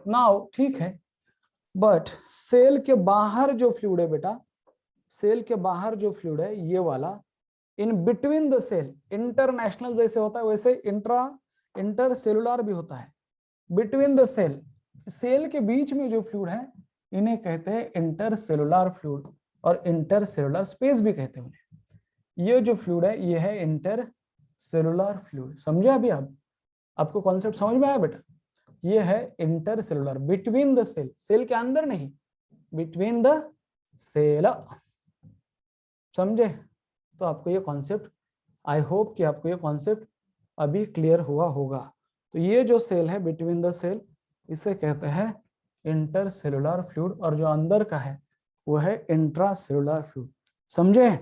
नाउ ठीक है, बट सेल के बाहर जो फ्लूइड है बेटा, सेल के बाहर जो फ्लूइड है ये वाला, in between the cell, international जैसे होता है वैसे इंटरसेलुलर भी होता है. बिटवीन द सेल, सेल के बीच में जो फ्लूइड है इन्हें कहते हैं इंटरसेलुलर फ्लूइड, और इंटरसेलुलर स्पेस भी कहते हैं उन्हें. ये जो फ्लूइड है ये है इंटरसेलुलर फ्लूइड. समझे? अभी आपको कॉन्सेप्ट समझ में आया बेटा? ये है intercellular, between the cell, cell के अंदर नहीं, बिटवीन द सेल। समझे? तो आपको ये कॉन्सेप्ट, आई होप कि आपको ये कॉन्सेप्ट अभी क्लियर हुआ होगा। तो ये जो सेल है बिटवीन द सेल, इसे कहते हैं इंटरसेलुलर फ्लूइड, और जो अंदर का है वो है इंट्रासेलुलर फ्लूइड। समझे?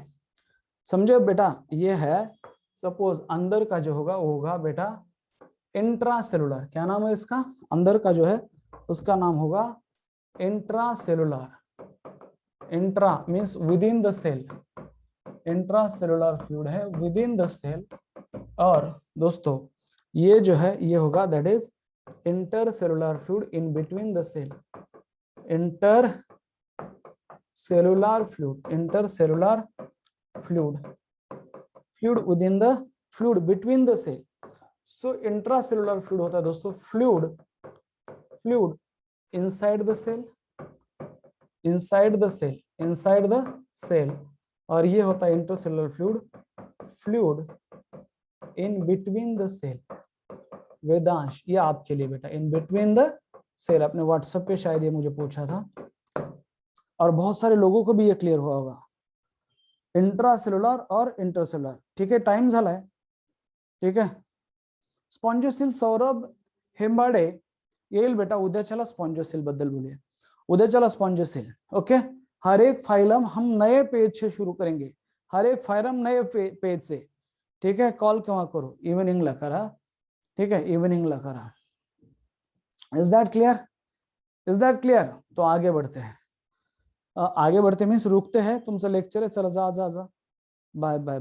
समझे बेटा? ये है, सपोज अंदर का जो होगा वो होगा बेटा इंट्रासेलुलर। क्या नाम है इसका? अंदर का जो है उसका नाम होगा intracellular. Intra means within the cell, intracellular fluid है विद इन द सेल। और दोस्तों ये जो है ये होगा that is intercellular fluid in between the cell. Intercellular fluid, intercellular fluid, fluid within the fluid between the cell. So intracellular fluid होता है दोस्तों fluid, fluid inside the cell, inside the cell, inside the cell. और ये होता है intercellular fluid, fluid in between the cell. Vedansh ये आपके लिए बेटा, इन बिटवीन द सेल। अपने व्हाट्सएप पे शायद ये मुझे पूछा था, और बहुत सारे लोगों को भी ये क्लियर हुआ होगा, इंट्रासेलुलर और इंटरसेलुलर। ठीक है, टाइम झालाय. ठीक आहे. स्पॉन्जोसिल सौरभ हेंबाडे येईल बेटा उद्याच्याला स्पॉन्जोसिल बद्दल बोलिए. उद्याच्याला स्पॉन्जोसिल. ओके, हर एक फाइलम हम नए पेज से शुरू करेंगे, हर एक फाइलम नए पेज से. ठीक है, कॉल केव्हा करू? इव्हिनिंगला करा. ठीक है, इव्हिनिंगला करा. Is that clear? Is that clear? तो आगे बढ़ते हैं. आगे बढ़ते मीन्स रुकते हैं, तुमचं लेक्चर है. चला जा जा जा. Bye bye.